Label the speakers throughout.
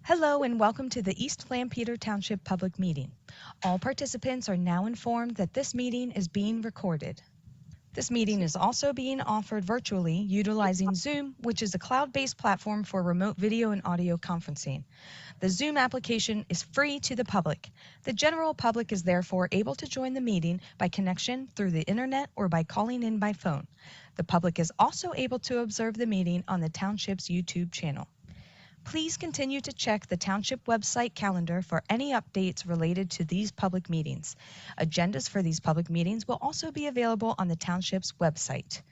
Speaker 1: Hello and welcome to the East Lampeter Township Public Meeting. All participants are now informed that this meeting is being recorded. This meeting is also being offered virtually utilizing Zoom, which is a cloud-based platform for remote video and audio conferencing. The Zoom application is free to the public. The general public is therefore able to join the meeting by connection through the internet or by calling in by phone. The public is also able to observe the meeting on the Township's YouTube channel. Please continue to check the Township website calendar for any updates related to these public meetings. Agendas for these public meetings will also be available on the Township's website.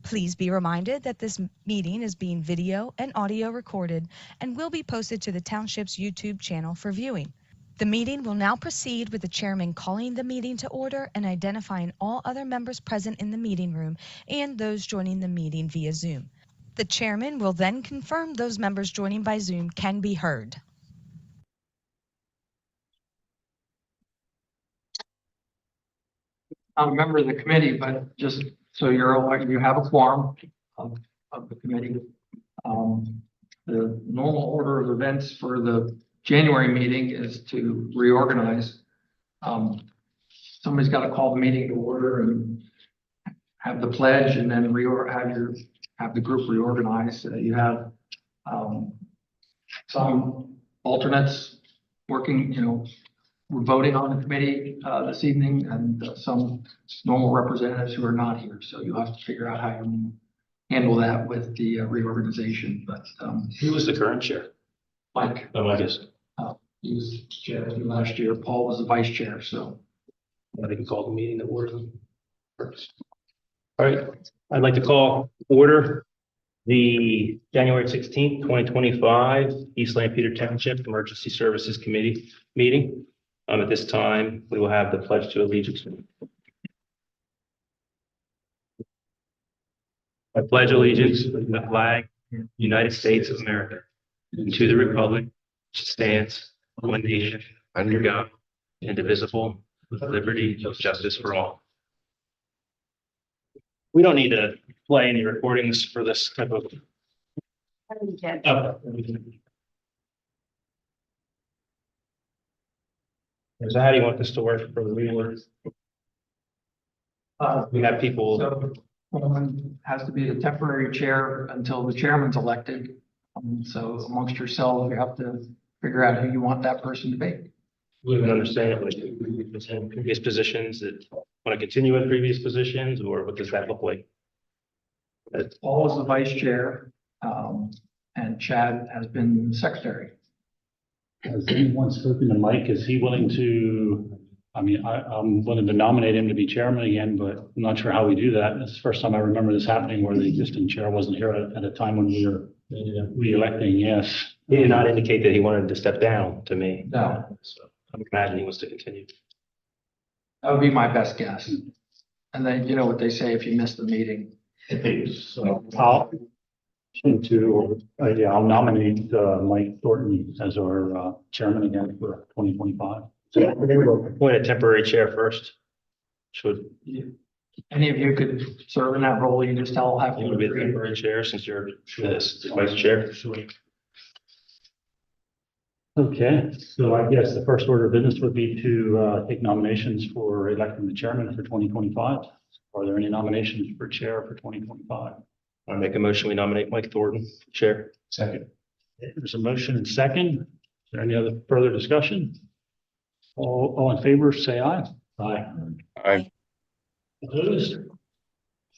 Speaker 1: Please be reminded that this meeting is being video and audio recorded and will be posted to the Township's YouTube channel for viewing. The meeting will now proceed with the chairman calling the meeting to order and identifying all other members present in the meeting room and those joining the meeting via Zoom. The chairman will then confirm those members joining by Zoom can be heard.
Speaker 2: I'm a member of the committee, but just so you're aware, you have a quorum of the committee. The normal order of events for the January meeting is to reorganize. Somebody's got to call the meeting to order and have the pledge and then have the group reorganize. You have some alternates working, we're voting on the committee this evening and some normal representatives who are not here. So you'll have to figure out how you handle that with the reorganization. But
Speaker 3: Who was the current chair?
Speaker 2: Mike,
Speaker 3: Oh, I guess.
Speaker 2: he was chair last year. Paul was the vice chair. So
Speaker 3: I think we call the meeting to order. All right, I'd like to call order the January 16th, 2025 East Lampeter Township Emergency Services Committee meeting. At this time, we will have the pledge to allegiance. I pledge allegiance to the flag of the United States of America and to the republic which stands one nation under God, indivisible, with liberty and justice for all. We don't need to play any recordings for this type of. So how do you want this to work for the reorg? We have people.
Speaker 2: So one has to be the temporary chair until the chairman's elected. So amongst yourselves, you have to figure out who you want that person to be.
Speaker 3: We have an understanding of like previous positions that want to continue with previous positions, or what does that look like?
Speaker 2: Paul is the vice chair, and Chad has been secretary.
Speaker 4: Has anyone spoken to Mike? Is he willing to, I'm willing to nominate him to be chairman again, but I'm not sure how we do that. It's the first time I remember this happening where the existing chair wasn't here at a time when we were re-electing, yes.
Speaker 3: He did not indicate that he wanted to step down to me.
Speaker 2: No,
Speaker 3: So I imagine he wants to continue.
Speaker 2: that would be my best guess. And then, you know what they say, if you miss the meeting.
Speaker 4: So I'll nominate Mike Thornton as our chairman again for 2025.
Speaker 3: So we'll appoint a temporary chair first. Should
Speaker 2: Any of you could serve in that role, you just all have
Speaker 3: you want to be the
Speaker 2: to.
Speaker 3: temporary chair since you're the vice chair?
Speaker 4: Okay, so I guess the first order of business would be to take nominations for electing the chairman for 2025. Are there any nominations for chair for 2025?
Speaker 3: I make a motion, we nominate Mike Thornton for chair.
Speaker 4: Second. There's a motion and second. Is there any other further discussion? All in favor, say aye. Aye.
Speaker 1: Aye.
Speaker 4: Opposed?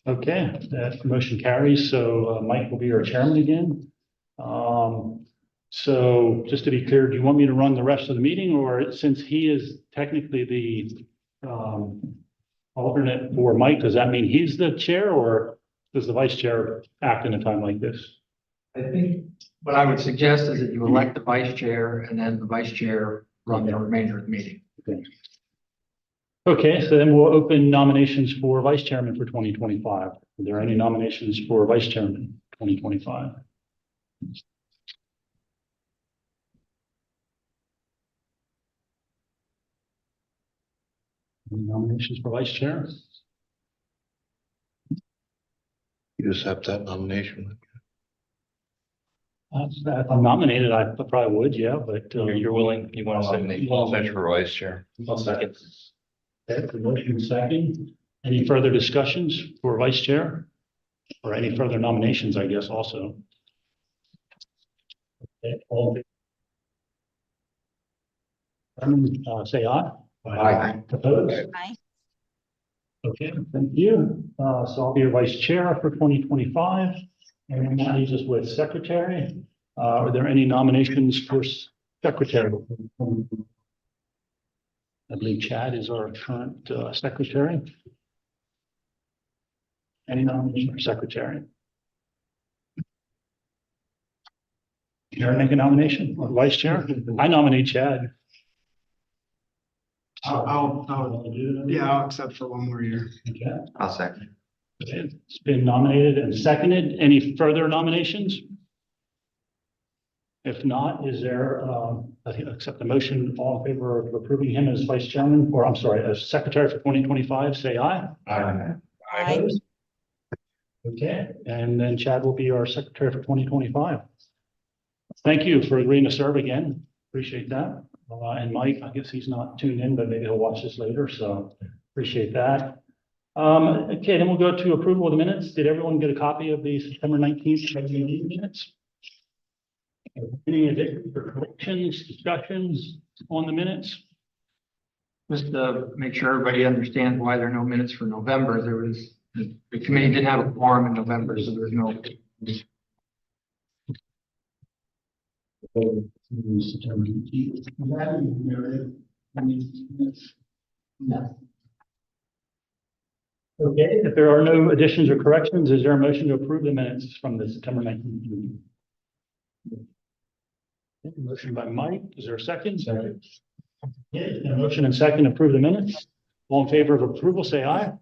Speaker 4: Okay, that motion carries. So Mike will be our chairman again. So just to be clear, do you want me to run the rest of the meeting, or since he is technically the alternate for Mike, does that mean he's the chair, or does the vice chair act in a time like this?
Speaker 2: I think what I would suggest is that you elect the vice chair and then the vice chair run the remainder of the meeting.
Speaker 4: Okay, so then we'll open nominations for vice chairman for 2025. Are there any nominations for vice chairman 2025? Any nominations for vice chair?
Speaker 5: You accept that nomination?
Speaker 4: If I'm nominated, I probably would, yeah, but.
Speaker 3: You're willing, you want to say?
Speaker 5: Paul Finch for vice chair.
Speaker 3: I'll second.
Speaker 4: Okay, the motion second. Any further discussions for vice chair? Or any further nominations, I guess, also? Okay, all in favor, say aye.
Speaker 5: Aye.
Speaker 4: Opposed?
Speaker 1: Aye.
Speaker 4: Okay, thank you. So I'll be your vice chair for 2025. And that leaves us with secretary. Are there any nominations for secretary? I believe Chad is our current secretary. Any nomination for secretary? Chair make a nomination, or vice chair? I nominate Chad.
Speaker 6: I'll accept for one more year.
Speaker 4: Okay.
Speaker 5: I'll second.
Speaker 4: It's been nominated and seconded. Any further nominations? If not, is there, I think, accept the motion, all in favor of approving him as vice chairman, or I'm sorry, as secretary for 2025, say aye.
Speaker 5: Aye.
Speaker 4: Opposed? Okay, and then Chad will be our secretary for 2025. Thank you for agreeing to serve again. Appreciate that. And Mike, I guess he's not tuned in, but maybe he'll watch this later, so appreciate that. Okay, then we'll go to approval of the minutes. Did everyone get a copy of the September 19th regular meeting minutes? Any additions or corrections, discussions on the minutes?
Speaker 2: Just to make sure everybody understands why there are no minutes for November, the committee didn't have a quorum in November, so there's no.
Speaker 4: Okay, if there are no additions or corrections, is there a motion to approve the minutes from the September 19th meeting? Okay, motion by Mike, is there a second? Second. Okay, a motion and second to approve the minutes. All in favor of approval, say aye.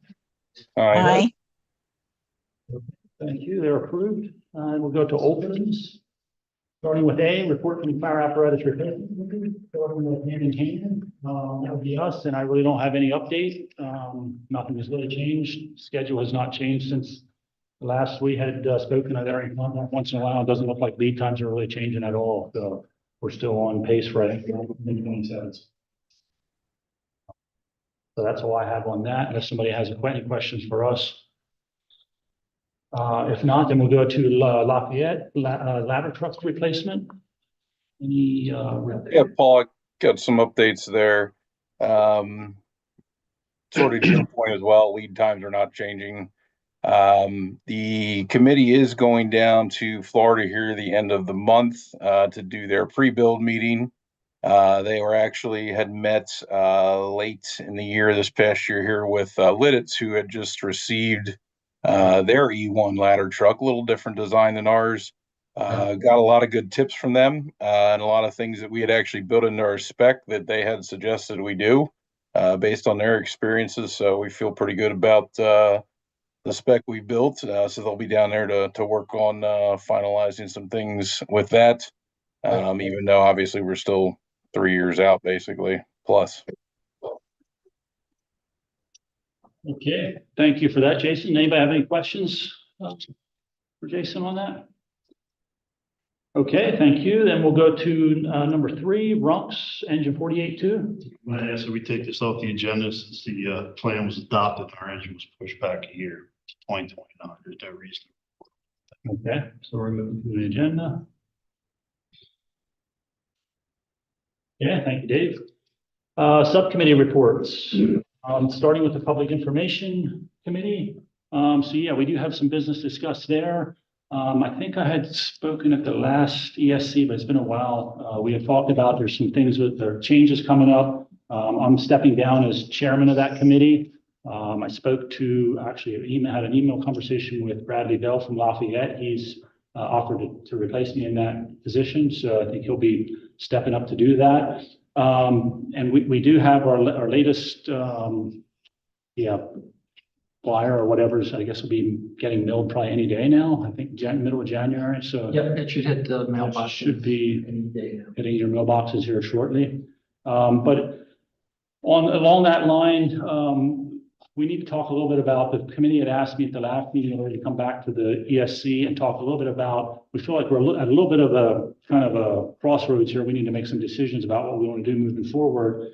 Speaker 1: Aye.
Speaker 4: Thank you, they're approved. And we'll go to openings. Starting with A, report from the fire apparatus replacement committee, starting with hand in hand. That would be us, and I really don't have any update. Nothing has really changed. Schedule has not changed since the last we had spoken. They're in contact once in a while. It doesn't look like lead times are really changing at all. So we're still on pace for 2027. So that's all I have on that, unless somebody has any questions for us. If not, then we'll go to Lafayette ladder truck replacement. Any?
Speaker 7: Yeah, Paul, I got some updates there. Sort of to your point as well, lead times are not changing. The committee is going down to Florida here the end of the month to do their pre-build meeting. They were actually had met late in the year, this past year here with Lidditz, who had just received their E1 ladder truck, a little different design than ours. Got a lot of good tips from them and a lot of things that we had actually built into our spec that they had suggested we do based on their experiences. So we feel pretty good about the spec we built. So they'll be down there to work on finalizing some things with that, even though obviously we're still 3 years out, basically, plus.
Speaker 4: Okay, thank you for that, Jason. Anybody have any questions for Jason on that? Okay, thank you. Then we'll go to number 3, Runks engine 48-2.
Speaker 8: I ask that we take this off the agenda since the plan was adopted, our engine was pushed back a year to 2029. There's no reason.
Speaker 4: Okay, so we're moving to the agenda. Yeah, thank you, Dave. Subcommittee reports. Starting with the Public Information Committee. So yeah, we do have some business discussed there. I think I had spoken at the last ESC, but it's been a had we had talked about there's some things with there are changes coming up. I'm stepping down as chairman of that committee. I spoke to had an email conversation with Bradley Bell from Lafayette. He's offered to replace me in that position, so I think he'll be stepping up to do that. And we do have our latest flyer or whatever, I guess will be getting mailed probably any day now. I think middle of January. So
Speaker 2: Yep, it should hit the mailbox.
Speaker 4: should be
Speaker 2: any day now.
Speaker 4: hitting your mailboxes here shortly. But along that line, we need to talk a little bit about, the committee had asked me at the last meeting already to come back to the ESC and talk a little bit about, we feel like we're at a little bit of a kind of a crossroads here. We need to make some decisions about what we want to do moving forward.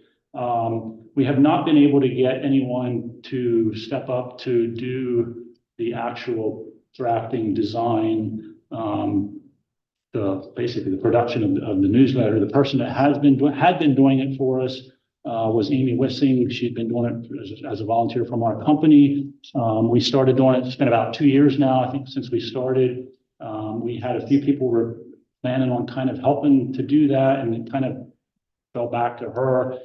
Speaker 4: We have not been able to get anyone to step up to do the actual drafting, design, basically the production of the newsletter. The person that had been doing it for us was Amy Wissing. She'd been doing it as a volunteer from our company. We started doing it. It's been about 2 years now, I think, since we started. We had a few people were planning on kind of helping to do that, and it kind of fell back to her.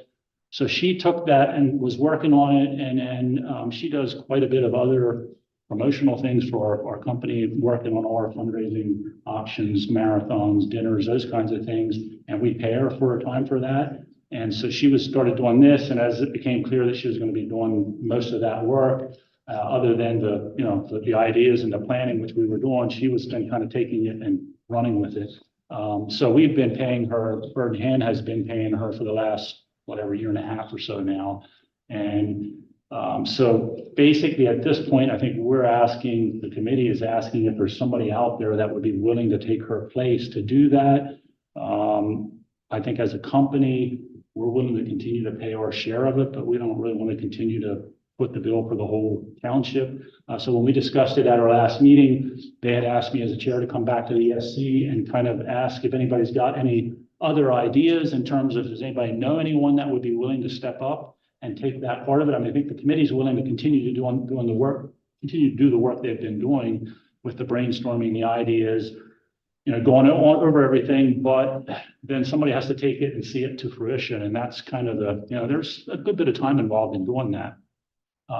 Speaker 4: So she took that and was working on it, and then she does quite a bit of other promotional things for our company, working on our fundraising options, marathons, dinners, those kinds of things, and we pay her for a time for that. And so she started doing this, and as it became clear that she was going to be doing most of that work, other than the ideas and the planning which we were doing, she was then kind of taking it and running with it. So we've been paying her. Bird in Hand has been paying her for the last year and a half or so now, and so basically at this point, I think the committee is asking if there's somebody out there that would be willing to take her place to do that. I think as a company, we're willing to continue to pay our share of it, but we don't really want to continue to put the bill for the whole township. So when we discussed it at our last meeting, they had asked me as a chair to come back to the ESC and kind of ask if anybody's got any other ideas in terms of, does anybody know anyone that would be willing to step up and take that part of it? I mean, I think the committee's willing to continue to doing the work, continue to do the work they've been doing with the brainstorming, the ideas, going over everything, but then somebody has to take it and see it to fruition. And that's kind of there's a good bit of time involved in doing that.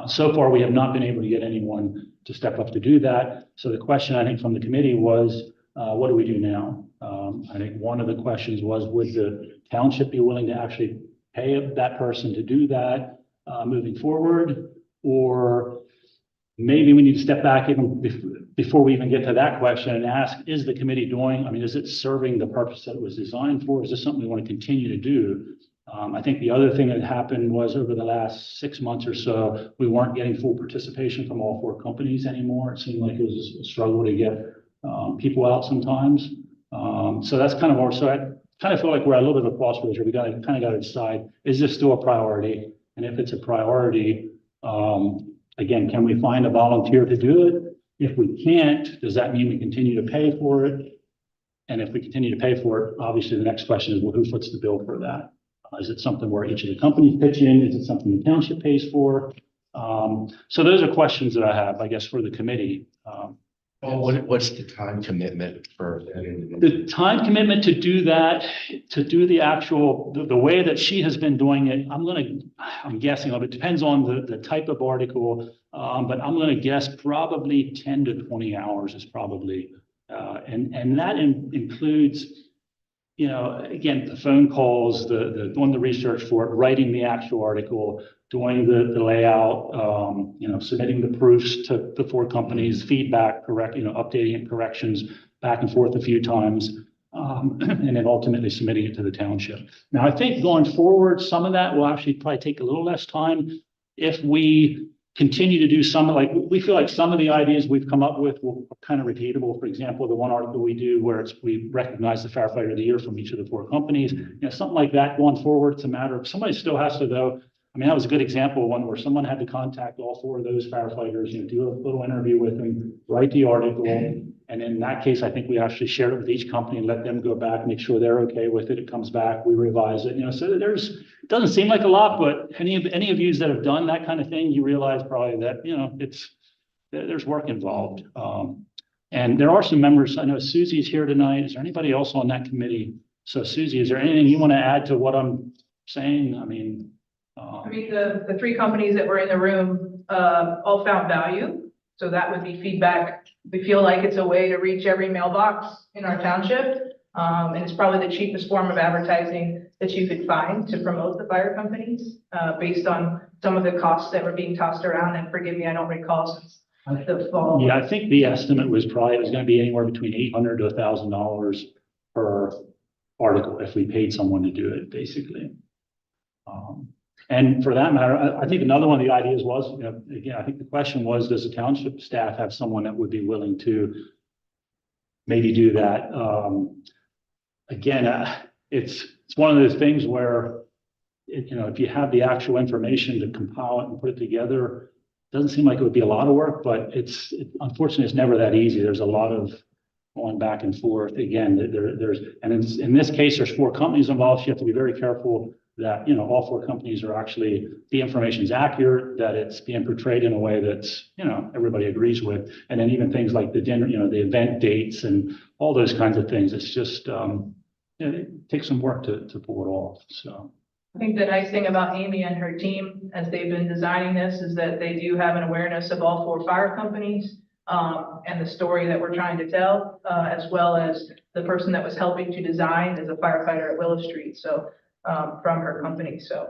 Speaker 4: So far, we have not been able to get anyone to step up to do that. So the question, I think, from the committee was, what do we do now? I think one of the questions was, would the township be willing to actually pay that person to do that moving forward? Or maybe we need to step back even before we even get to that question and ask, is the committee doing, is it serving the purpose that it was designed for? Is this something we want to continue to do? I think the other thing that happened was over the last 6 months or so, we weren't getting full participation from all 4 companies anymore. It seemed like it was a struggle to get people out sometimes. So that's kind of more, so I kind of feel like we're at a little bit of a crossroads here. We got to decide, is this still a priority? And if it's a priority, again, can we find a volunteer to do it? If we can't, does that mean we continue to pay for it? And if we continue to pay for it, obviously the next question is, well, who foots the bill for that? Is it something where each of the companies pitch in? Is it something the township pays for? So those are questions that I have, I guess, for the committee.
Speaker 5: What's the time commitment for that individual?
Speaker 4: The time commitment to do that, to do the actual, the way that she has been doing it, I'm guessing, it depends on the type of article, but I'm going to guess probably 10 to 20 hours is probably, and that includes, again, the phone calls, doing the research for it, writing the actual article, doing the layout, submitting the proofs to the 4 companies, feedback, updating it, corrections back and forth a few times, and then ultimately submitting it to the township. Now, I think going forward, some of that will actually probably take a little less time if we continue to do we feel like some of the ideas we've come up with will kind of repeatable. For example, the one article we do where we recognize the firefighter of the year from each of the 4 companies, something like that going forward. It's a matter of somebody still has to, though. That was a good example of one where someone had to contact all 4 of those firefighters, do a little interview with them, write the article. And in that case, I think we actually shared it with each company and let them go back, make sure they're okay with it. It comes back, we revise it, so it doesn't seem like a lot, but any of you that have done that kind of thing, you realize probably that, there's work involved. And there are some members, I know Susie's here tonight. Is there anybody else on that committee? So Susie, is there anything you want to add to what I'm saying?
Speaker 9: The 3 companies that were in the room all found value. So that would be feedback. We feel like it's a way to reach every mailbox in our township. And it's probably the cheapest form of advertising that you could find to promote the fire companies based on some of the costs that were being tossed around. And forgive me, I don't recall since the fall.
Speaker 4: Yeah, I think the estimate was going to be anywhere between $800 to $1,000 per article if we paid someone to do it, basically. And for that matter, I think another one of the ideas was, you know, again, I think the question was, does the township staff have someone that would be willing to maybe do that? Again, it's one of those things where, you know, if you have the actual information to compile it and put it together, it doesn't seem like it would be a lot of work, but unfortunately, it's never that easy. There's a lot of going back and forth. Again, in this case, there's 4 companies involved. So you have to be very careful that, you know, all 4 companies are actually, the information is accurate, that it's being portrayed in a way that's, you know, everybody agrees with. And then even things like the dinner, you know, the event dates and all those kinds of things. It's just, it takes some work to pull it off. So.
Speaker 9: I think the nice thing about Amy and her team, as they've been designing this, is that they do have an awareness of all 4 fire companies, and the story that we're trying to tell, as well as the person that was helping to design is a firefighter at Willow Street. So, from her company. So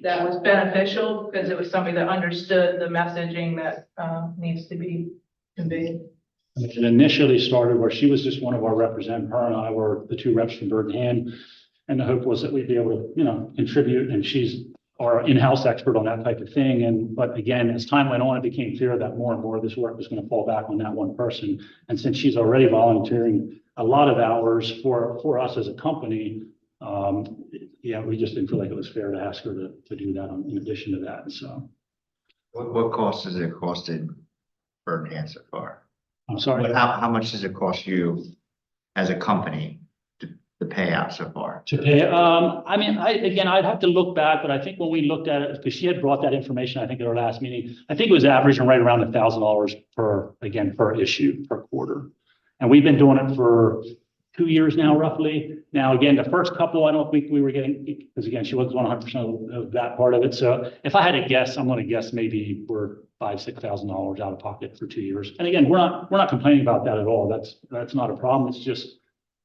Speaker 9: that was beneficial because it was somebody that understood the messaging that, needs to be conveyed.
Speaker 4: It initially started where she was just one of our representatives. Her and I were the 2 reps from Bird in Hand. And the hope was that we'd be able to, you know, contribute. And she's our in-house expert on that type of thing. But again, as time went on, it became clear that more and more of this work was going to fall back on that one person. And since she's already volunteering a lot of hours for us as a company, yeah, we just didn't feel like it was fair to ask her to do that in addition to that. So.
Speaker 10: What cost has it costed Bird in Hand so far?
Speaker 4: I'm sorry.
Speaker 10: How much does it cost you as a company to pay out so far?
Speaker 4: To pay, I mean, I'd have to look back, but I think when we looked at it, because she had brought that information, I think at our last meeting, I think it was averaging right around $1,000 per issue per quarter. And we've been doing it for 2 years now, roughly. Now, again, the first couple, I don't think we were getting, because again, she wasn't 100% of that part of it. So if I had to guess, I'm going to guess maybe we're $5,000-6,000 out of pocket for 2 years. And again, we're not complaining about that at all. That's not a problem. It's just,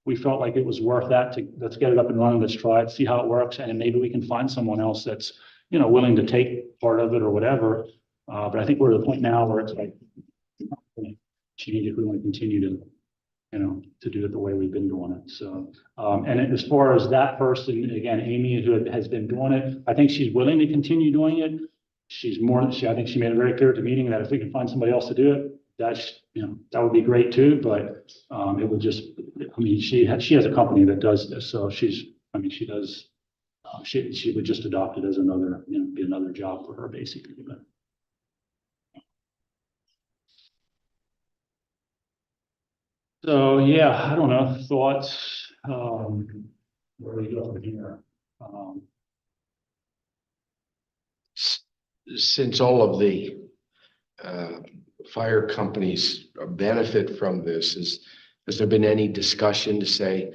Speaker 4: we felt like it was worth that let's get it up and running. Let's try it, see how it works. And maybe we can find someone else that's, you know, willing to take part of it or whatever. But I think we're at the point now where it's like, change if we want to continue to, you know, to do it the way we've been doing it. So, and as far as that person, again, Amy, who has been doing it, I think she's willing to continue doing it. I think she made it very clear at the meeting that if we can find somebody else to do it, that's, you know, that would be great too. But it would just, I mean, she has a company that does this. So she does, she would just adopt it as another, you know, be another job for her basically. But. So, yeah, I don't know, thoughts, where do we go from here?
Speaker 5: Since all of the fire companies benefit from this, has there been any discussion to say,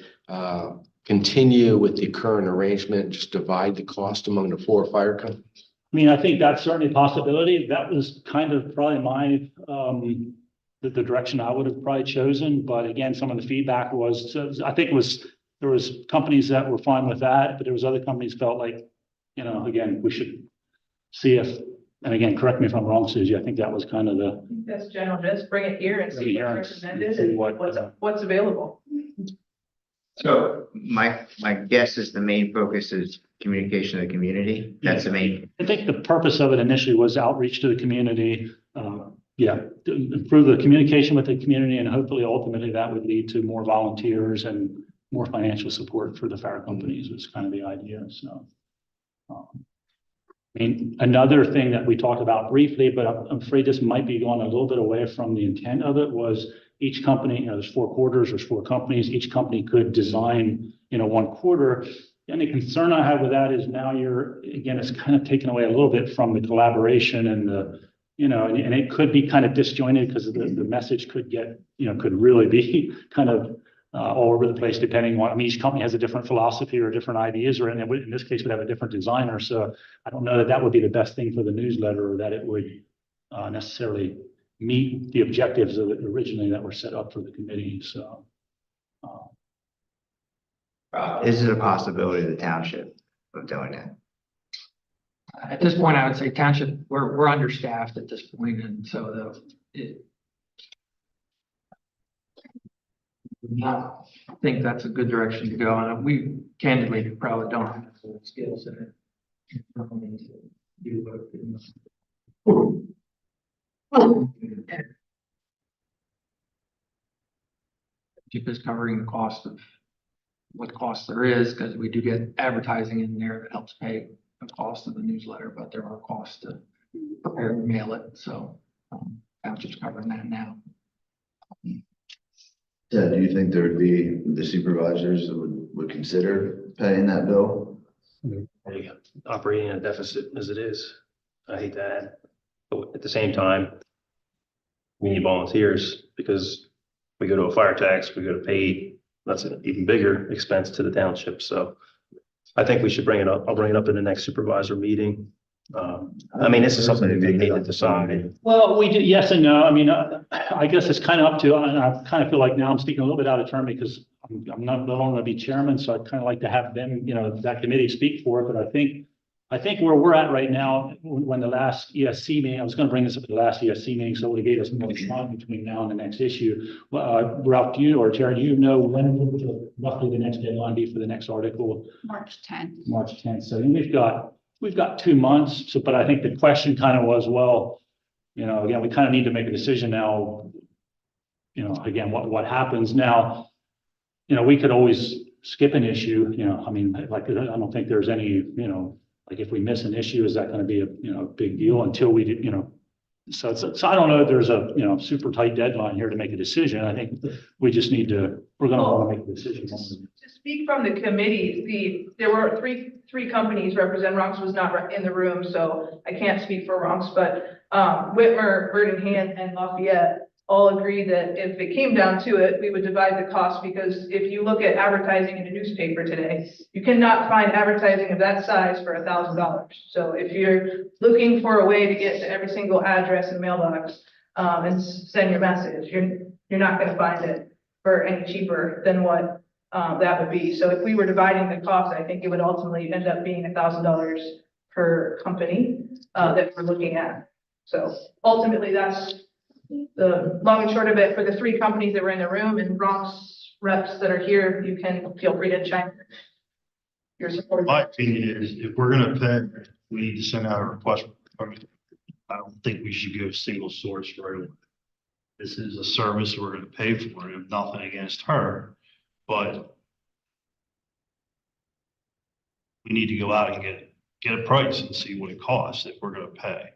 Speaker 5: continue with the current arrangement, just divide the cost among the 4 fire companies?
Speaker 4: I mean, I think that's certainly a possibility. That was kind of probably my, the direction I would have probably chosen. But again, some of the feedback was, I think there was companies that were fine with that, but there was other companies felt like, you know, again, we should see if, and again, correct me if I'm wrong, Susie, I think that was kind of the.
Speaker 9: I think that's general, just bring it here and see what's recommended
Speaker 4: see
Speaker 9: and
Speaker 4: what,
Speaker 9: what's available.
Speaker 10: So my guess is the main focus is communication to the community. That's the main.
Speaker 4: I think the purpose of it initially was outreach to the community. To improve the communication with the community, and hopefully ultimately that would lead to more volunteers and more financial support for the fire companies was kind of the idea. So, I mean, another thing that we talked about briefly, but I'm afraid this might be going a little bit away from the intent of it, was each company, you know, there's 4 quarters, there's 4 companies, each company could design, you know, 1 quarter. And the concern I have with that is now it's kind of taken away a little bit from the collaboration and the, you know, and it could be kind of disjointed because the message could get, you know, could really be kind of all over the place depending on, I mean, each company has a different philosophy or different ideas, or in this case would have a different designer. So I don't know that would be the best thing for the newsletter, or that it would necessarily meet the objectives of it originally that were set up for the committee. So.
Speaker 10: Is it a possibility of the township of doing that?
Speaker 2: At this point, I would say township, we're understaffed at this point, and so not think that's a good direction to go. And we candidly probably don't have the skills in it. Keep us covering the cost of what cost there is, because we do get advertising in there that helps pay the cost of the newsletter, but there are costs to prepare and mail it, so township's covering that now.
Speaker 11: Yeah, do you think there would be the supervisors that would consider paying that bill?
Speaker 3: Operating a deficit as it is. I hate that. But at the same time, we need volunteers because we go to a fire tax, we go to paid. That's an even bigger expense to the township. So I think we should bring it up. I'll bring it up in the next supervisor meeting. I mean, this is something that they need to decide.
Speaker 4: Well, we do, yes and no. I mean, I guess it's kind of up to, and I kind of feel like now I'm speaking a little bit out of turn because I'm not going to be chairman, so I'd kind of like to have them, that committee speak for it. But I think where we're at right now, when the last ESC meeting, I was going to bring this up at the last ESC meeting, so it gave us more time between now and the next issue. Ralph, do you or Terry, do you know when would roughly the next deadline be for the next article?
Speaker 12: March 10th.
Speaker 4: March 10th. So we've got 2 months. So, but I think the question kind of was, well, again, we kind of need to make a decision now. Again, what happens now? We could always skip an issue. I mean, like I don't think there's any, like if we miss an issue, is that going to be a big deal until we do, so I don't know if there's a, super tight deadline here to make a decision. I think we just we're going to want to make a decision.
Speaker 9: To speak from the committee, there were three companies represented. Ronks was not in the room, so I can't speak for Ronks, but Whitmer, Bird in Hand, and Lafayette all agreed that if it came down to it, we would divide the cost, because if you look at advertising in a newspaper today, you cannot find advertising of that size for $1,000. So if you're looking for a way to get to every single address and mailbox and send your message, you're not going to find it for any cheaper than what that would be. So if we were dividing the cost, I think it would ultimately end up being $1,000 per company that we're looking at. So ultimately, that's the long and short of it for the 3 companies that were in the room, and Bronx reps that are here. You can feel free to chime in. Your support.
Speaker 8: My opinion is if we're gonna pay, we need to send out a request. I don't think we should go single source for everyone. This is a service we're gonna pay for. I have nothing against her, but we need to go out and get a price and see what it costs if we're gonna pay.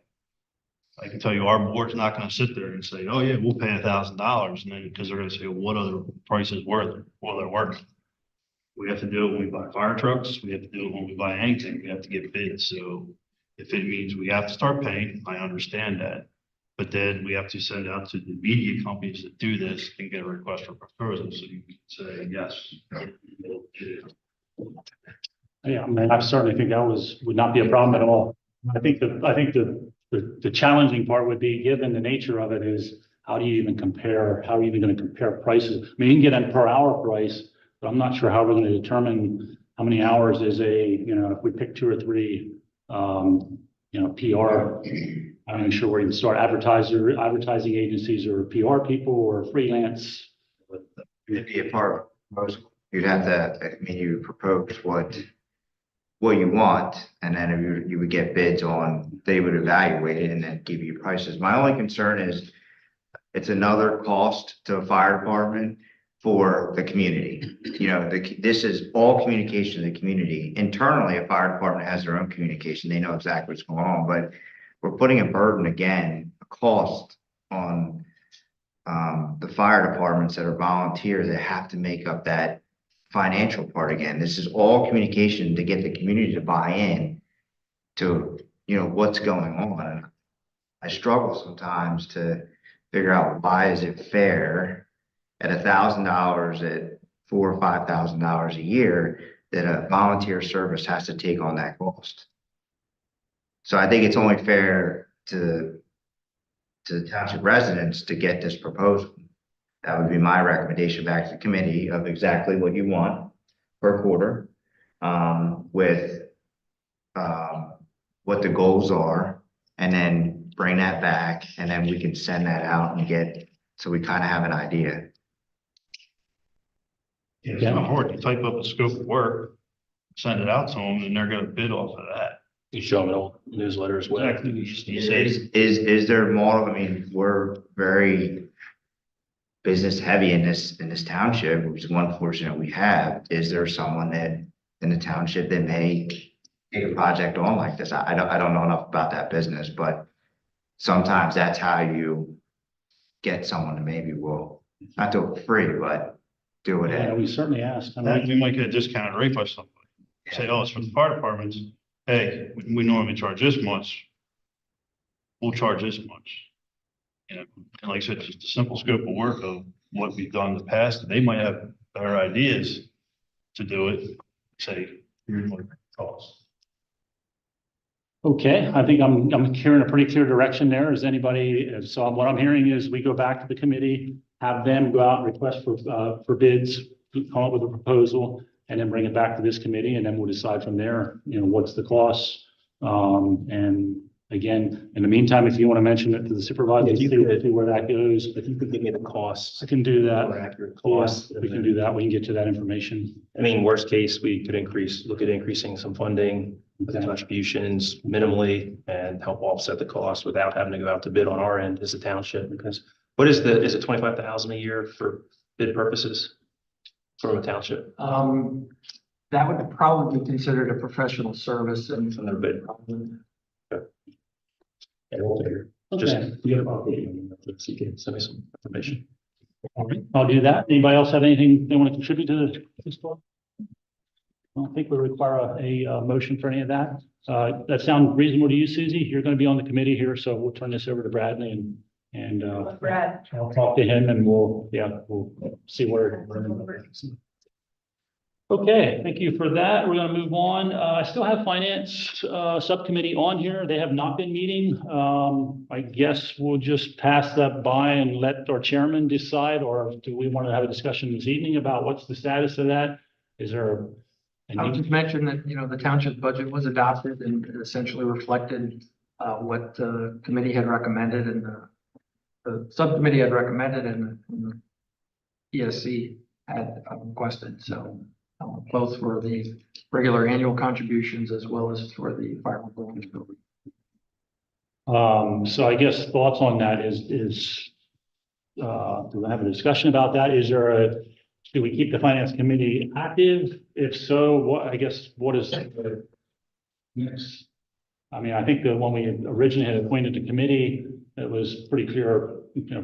Speaker 8: I can tell you our board's not gonna sit there and say, oh yeah, we'll pay $1,000, and then because they're gonna say, well, what other prices were there? Well, they're working. We have to do it when we buy fire trucks. We have to do it when we buy anything. We have to get bids. So if it means we have to start paying, I understand that. But then we have to send out to the media companies that do this and get a request for proposal. So you can say, yes.
Speaker 4: Yeah, I mean, I certainly think that would not be a problem at all. I think the challenging part would be, given the nature of it, is how are you even going to compare prices? I mean, you can get a per hour price, but I'm not sure how we're going to determine how many hours is if we pick 2 or 3, PR. I'm not sure where you start advertising agencies or PR people or freelance.
Speaker 10: It'd be a part of proposal. You'd have to, you propose what you want, and then you would get bids on, they would evaluate it and then give you prices. My only concern is it's another cost to a fire department for the community. This is all communication to the community. Internally, a fire department has their own communication. They know exactly what's going on, but we're putting a burden again, a cost on the fire departments that are volunteers that have to make up that financial part again. This is all communication to get the community to buy in to, what's going on. I struggle sometimes to figure out why is it fair at $1,000 at $4,000 or $5,000 a year that a volunteer service has to take on that cost. So I think it's only fair to the township residents to get this proposal. That would be my recommendation back to the committee of exactly what you want per quarter, with what the goals are, and then bring that back, and then we can send that out and so we kind of have an idea.
Speaker 8: It's not hard. You type up a scope of work, send it out to them, and they're gonna bid off of that.
Speaker 3: You show them an old newsletter as well.
Speaker 4: Exactly.
Speaker 3: You say,
Speaker 10: Is there more, I mean, we're very business heavy in this township, which is one fortunate we have. Is there someone that in the township that may take a project on like this? I don't know enough about that business, but sometimes that's how you get someone to maybe will, not do it for free, but do it
Speaker 4: Yeah,
Speaker 10: at.
Speaker 4: we certainly asked. I
Speaker 8: That
Speaker 4: mean,
Speaker 8: we might get a discounted rate by somebody. Say, oh, it's for the fire departments. Hey, we normally charge this much. We'll charge this much. You know, and like I said, just a simple scope of work of what we've done in the past. They might have better ideas to do it. Say, here's what it costs.
Speaker 4: okay, I think I'm hearing a pretty clear direction there. Is anybody, so what I'm hearing is we go back to the committee, have them go out and request for bids, come up with a proposal, and then bring it back to this committee, and then we'll decide from there, you know, what's the cost. And again, in the meantime, if you want to mention it to the supervisor,
Speaker 3: If you
Speaker 4: see
Speaker 3: could-
Speaker 4: see where that goes.
Speaker 3: if you could give me the costs,
Speaker 4: I can do that.
Speaker 3: more accurate
Speaker 4: Yeah,
Speaker 3: costs.
Speaker 4: we can do that. We can get to that information.
Speaker 3: I mean, worst case, we could look at increasing some funding, contributions minimally, and help offset the cost without having to go out to bid on our end as a township. Because what is is it 25,000 a year for bid purposes from a township?
Speaker 2: That would probably be considered a professional service and.
Speaker 3: Another bid. And we'll figure. Just,
Speaker 4: Okay.
Speaker 3: you can send me some information.
Speaker 4: All right, I'll do that. Anybody else have anything they want to contribute to this talk? I don't think we require a motion for any of that. That sounds reasonable to you, Susie? You're going to be on the committee here, so we'll turn this over to Bradley and
Speaker 9: Brad.
Speaker 4: I'll talk to him and we'll see where. Okay, thank you for that. We're gonna move on. I still have finance subcommittee on here. They have not been meeting. I guess we'll just pass that by and let our chairman decide, or do we want to have a discussion this evening about what's the status of that? Is there?
Speaker 2: I would just mention that, you know, the township budget was adopted and it essentially reflected what the committee had recommended and the subcommittee had recommended and the ESC had requested. So both for the regular annual contributions as well as for the fireworks building.
Speaker 4: So I guess thoughts on that is do we have a discussion about that? Do we keep the finance committee active? If so, what is the next? I mean, I think that when we originally had appointed the committee, it was pretty clear,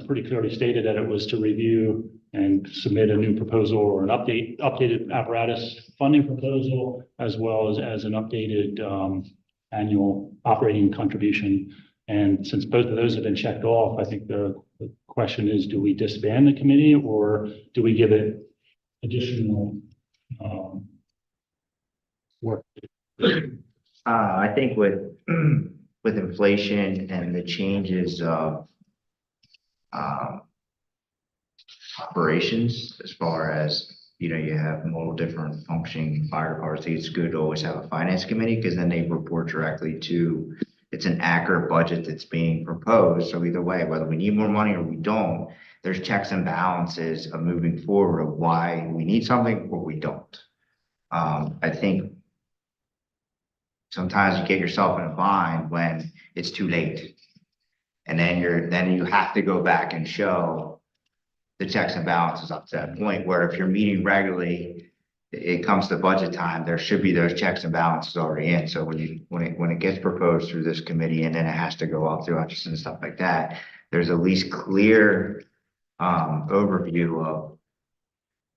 Speaker 4: pretty clearly stated that it was to review and submit a new proposal or an updated apparatus funding proposal, as well as an updated annual operating contribution. And since both of those have been checked off, I think the question is, do we disband the committee or do we give it additional work?
Speaker 10: I think with inflation and the changes of operations, as far as, you know, you have multiple different functioning fire departments, I think it's good to always have a finance committee because then they report directly to, it's an accurate budget that's being proposed. So either way, whether we need more money or we don't, there's checks and balances of moving forward of why we need something or we don't. I think sometimes you get yourself in a bind when it's too late. And then you have to go back and show the checks and balances up to that point where if you're meeting regularly, it comes to budget time, there should be those checks and balances already in. So when it gets proposed through this committee and then it has to go up through Hutchinson and stuff like that, there's at least clear overview of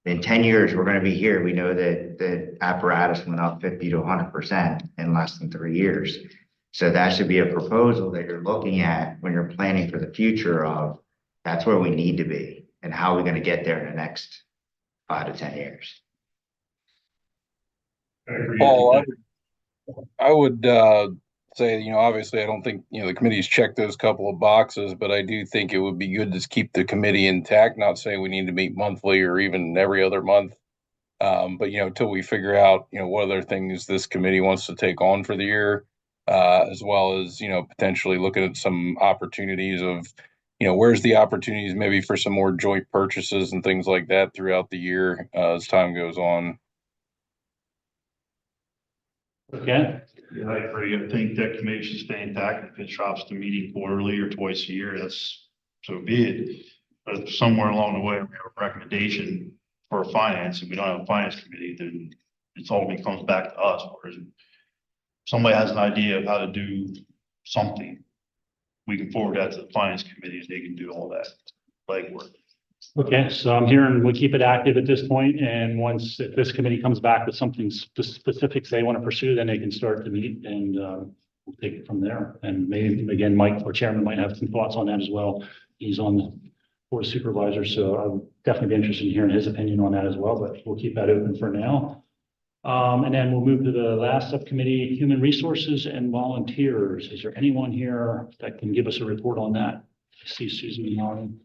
Speaker 10: in 10 years, we're going to be here. We know that the apparatus went up 50 to 100% in less than 3 years. So that should be a proposal that you're looking at when you're planning for the future of that's where we need to be. And how are we going to get there in the next 5 to 10 years?
Speaker 7: Paul, I would say, you know, obviously I don't think, you know, the committee's checked those couple of boxes, but I do think it would be good to keep the committee intact, not saying we need to meet monthly or even every other month. But, you know, until we figure out, you know, what other things this committee wants to take on for the year, as well as, you know, potentially looking at some opportunities of, you know, where's the opportunities maybe for some more joint purchases and things like that throughout the year as time goes on.
Speaker 4: Okay.
Speaker 8: Yeah, I agree. I think that committee should stay intact. If it drops to meeting quarterly or twice a year, that's, so be it. But if somewhere along the way, we have a recommendation for finance, and we don't have a finance committee, then it's all comes back to us. Whereas if somebody has an idea of how to do something, we can forward that to the finance committee and they can do all that legwork.
Speaker 4: Okay, so I'm hearing we keep it active at this point, and once if this committee comes back with something specifics they want to pursue, then they can start to meet and we'll take it from there. And maybe again, Mike, our chairman, might have some thoughts on that as well. He's on the board of supervisors, so I'll definitely be interested in hearing his opinion on that as well, but we'll keep that open for now. And then we'll move to the last subcommittee, human resources and volunteers. Is there anyone here that can give us a report on that? I see Susan nodding.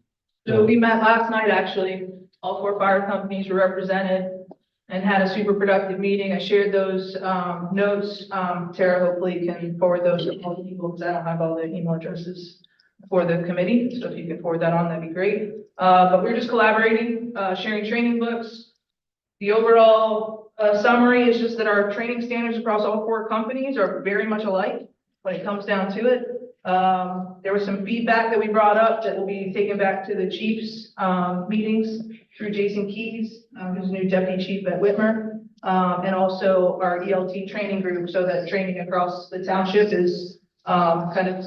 Speaker 9: So we met last night, actually. All 4 fire companies were represented and had a super productive meeting. I shared those notes. Tara hopefully can forward those to all the people because I don't have all the email addresses for the committee. So if you can forward that on, that'd be great. But we're just collaborating, sharing training books. The overall summary is just that our training standards across all 4 companies are very much alike when it comes down to it. There was some feedback that we brought up that will be taken back to the chiefs meetings through Jason Keys, who's new deputy chief at Whitmer, and also our ELT training group, so that training across the township is kind of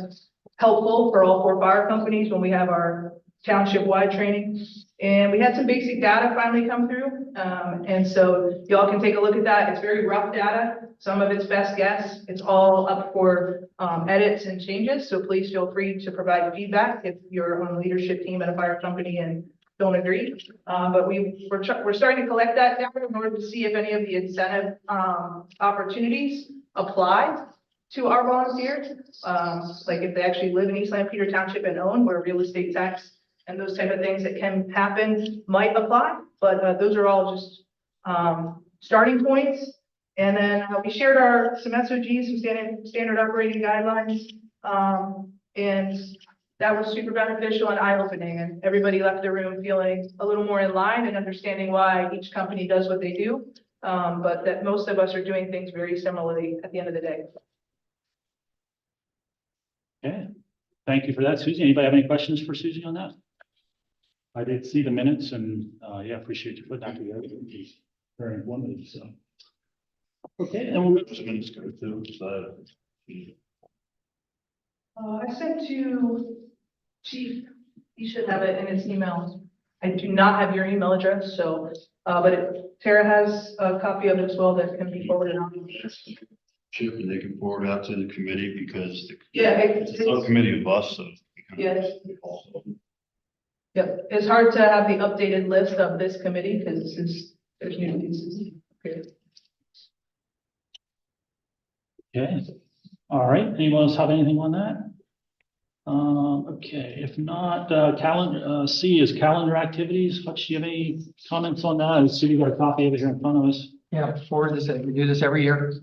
Speaker 9: helpful for all 4 fire companies when we have our township-wide training. And we had some basic data finally come through. And so y'all can take a look at that. It's very rough data. Some of it's best guess. It's all up for edits and changes. So please feel free to provide feedback if you're on the leadership team at a fire company and don't agree. But we're starting to collect that data in order to see if any of the incentive opportunities apply to our volunteers. Like if they actually live in East Lampeter Township and own, where real estate tax and those type of things that can happen might apply, but those are all just starting points. And then we shared some SOGs, some standard operating guidelines, and that was super beneficial and eye-opening. And everybody left the room feeling a little more in line and understanding why each company does what they do, but that most of us are doing things very similarly at the end of the day.
Speaker 4: Okay, thank you for that, Susie. Anybody have any questions for Susie on that? I did see the minutes and yeah, appreciate you putting that together. It's very informative, so. Okay, and we'll
Speaker 8: Those minutes go through, so.
Speaker 9: I sent to Chief, you should have it in his email. I do not have your email address, so, but Tara has a copy of it as well that can be forwarded on.
Speaker 8: Chip, and they can forward out to the committee because
Speaker 9: Yeah,
Speaker 8: it's a subcommittee of us, so.
Speaker 9: Yeah. Yep, it's hard to have the updated list of this committee because there's new pieces. Okay.
Speaker 4: Okay, all right. Anyone else have anything on that? Okay, if not, calendar, C is calendar activities. Hutch, do you have any comments on that? I see you got a copy of it here in front of us.
Speaker 2: Yeah, for this, we do this every year.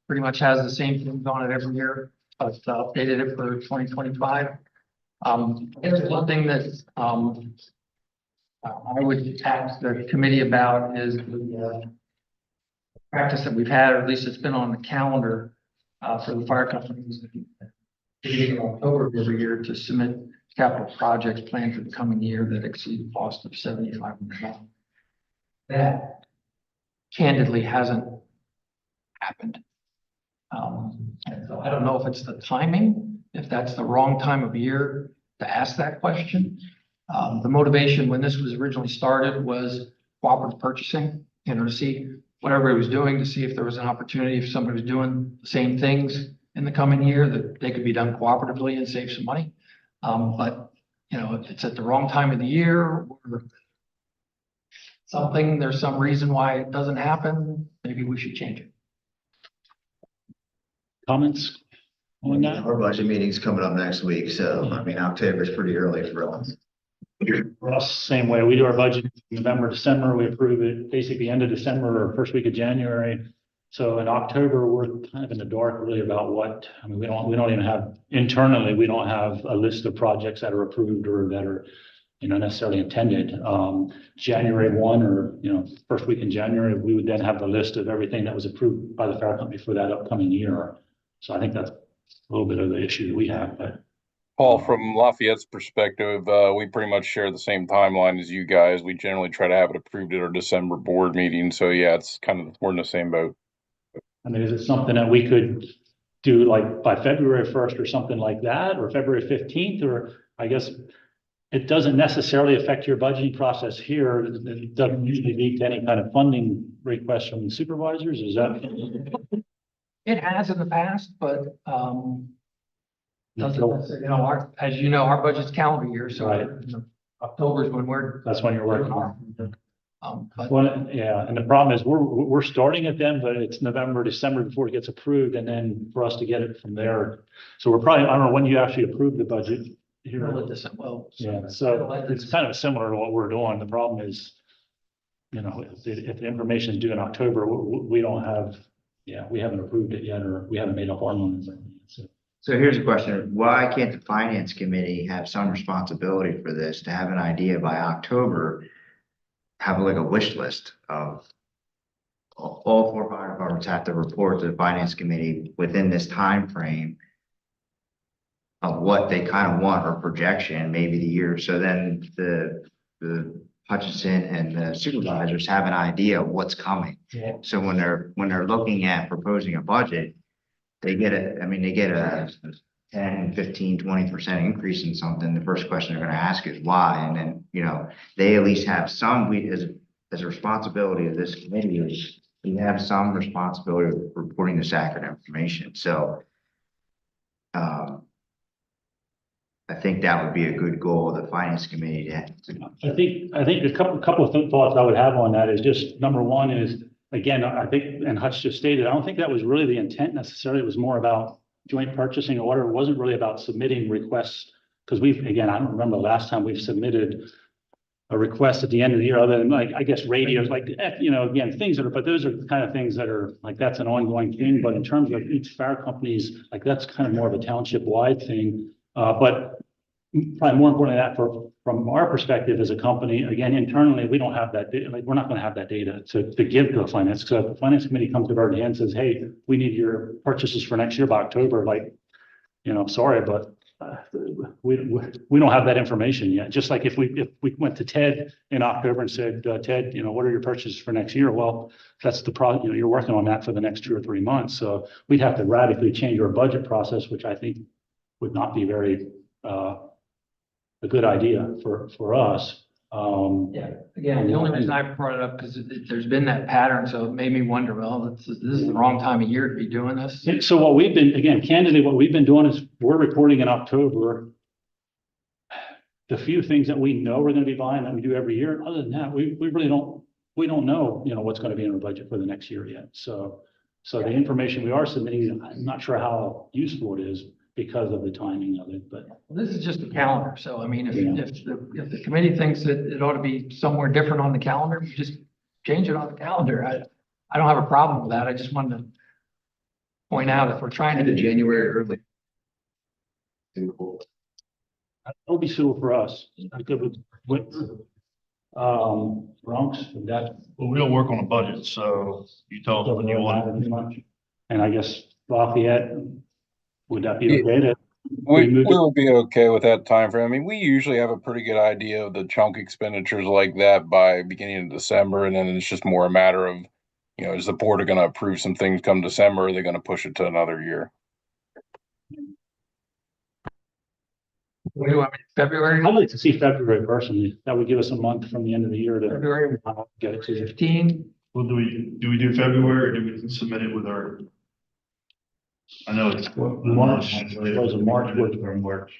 Speaker 2: Pretty much has the same things on it every year, but updated it for 2025. There's one thing that I would ask the committee about is the practice that we've had, or at least it's been on the calendar for the fire companies in October of every year to submit capital projects planned for the coming year that exceed the cost of $7,500. That candidly hasn't happened. And so I don't know if it's the timing, if that's the wrong time of year to ask that question. The motivation when this was originally started was cooperative purchasing, to see what everybody was doing, to see if there was an opportunity, if somebody was doing the same things in the coming year, that they could be done cooperatively and save some money. But if it's at the wrong time of the year or something, there's some reason why it doesn't happen, maybe we should change it.
Speaker 4: Comments on that?
Speaker 11: Our budget meeting's coming up next week, so I mean, October's pretty early for us.
Speaker 4: For us, same way. We do our budget in November, December. We approve it basically end of December or first week of January. So in October, we're kind of in the dark really about what, I mean, we don't even have internally, we don't have a list of projects that are approved or that are, necessarily intended. January 1 or, first week in January, we would then have the list of everything that was approved by the fire company for that upcoming year. So I think that's a little bit of the issue that we have, but.
Speaker 7: Paul, from Lafayette's perspective, we pretty much share the same timeline as you guys. We generally try to have it approved at our December board meeting. So yeah, it's we're in the same boat.
Speaker 4: I mean, is it something that we could do like by February 1st or something like that, or February 15th, or I guess it doesn't necessarily affect your budgeting process here. It doesn't usually lead to any kind of funding requests from the supervisors. Is that?
Speaker 2: It has in the past, but, doesn't necessarily, as you know, our budget's calendar year, so
Speaker 4: Right.
Speaker 2: October is when
Speaker 4: That's when you're working on.
Speaker 2: but
Speaker 4: Well, yeah, and the problem is we're starting it then, but it's November, December before it gets approved, and then for us to get it from there. So we're probably, I don't know when you actually approve the budget here. Yeah, so it's kind of similar to what we're doing. The problem is, if the information is due in October, we don't have, we haven't approved it yet, or we haven't made up our minds.
Speaker 10: So here's a question. Why can't the finance committee have some responsibility for this to have an idea by October? Have like a wish list of all 4 fire departments have to report to the finance committee within this time frame of what they kind of want or projection, maybe the year. So then the Hutchinson and the supervisors have an idea of what's coming.
Speaker 4: Yeah.
Speaker 10: So when they're looking at proposing a budget, they get a 10, 15, 20% increase in something. The first question they're going to ask is why. And then, they at least have some, as a responsibility of this committee, is we have some responsibility of reporting this accurate information. So, I think that would be a good goal of the finance committee
Speaker 4: I think a couple of thoughts I would have on that is just, number one is, again, I think, and Hutch just stated, I don't think that was really the intent necessarily. It was more about joint purchasing order. It wasn't really about submitting requests, because I don't remember the last time we've submitted a request at the end of the year, other than I guess radios, again, things that are, but those are the kind of things that are that's an ongoing thing. But in terms of each fire company's, that's kind of more of a township wide thing. But probably more importantly, that from our perspective as a company, again, internally, we don't have that data. We're not going to have that data to give to the finance. So if the finance committee comes to our hand and says, hey, we need your purchases for next year by October, sorry, but we don't have that information yet. Just like if we went to Ted in October and said, Ted, what are your purchases for next year? Well, that's the problem. You're working on that for the next 2 or 3 months. So we'd have to radically change our budget process, which I think would not be very a good idea for us.
Speaker 2: Again, the only reason I brought it up because there's been that pattern, so it made me wonder, well, this is the wrong time of year to be doing this.
Speaker 4: So what we've been doing is we're reporting in October the few things that we know we're going to be buying that we do every year. Other than that, we really don't know, what's going to be in our budget for the next year yet. So the information we are submitting, I'm not sure how useful it is because of the timing of it, but.
Speaker 2: Well, this is just a calendar, so I mean, if the committee thinks that it ought to be somewhere different on the calendar, you just change it on the calendar. I don't have a problem with that. I just wanted to point out if we're trying to do January early.
Speaker 4: It'll be suitable for us. Bronx, that.
Speaker 8: Well, we don't work on a budget, so you tell us when you want it.
Speaker 4: And I guess Lafayette, would that be okay to?
Speaker 7: We will be okay with that time frame. I mean, we usually have a pretty good idea of the chunk expenditures like that by beginning of December, and then it's just more a matter of, is the board going to approve some things come December, or are they going to push it to another year?
Speaker 2: What do you want me, February?
Speaker 4: I'd like to see February personally. That would give us a month from the end of the year to
Speaker 2: February
Speaker 4: get it to
Speaker 2: 15.
Speaker 8: Well, do we do February, or do we submit it with our? I know it's
Speaker 4: March. It was a March.
Speaker 8: March.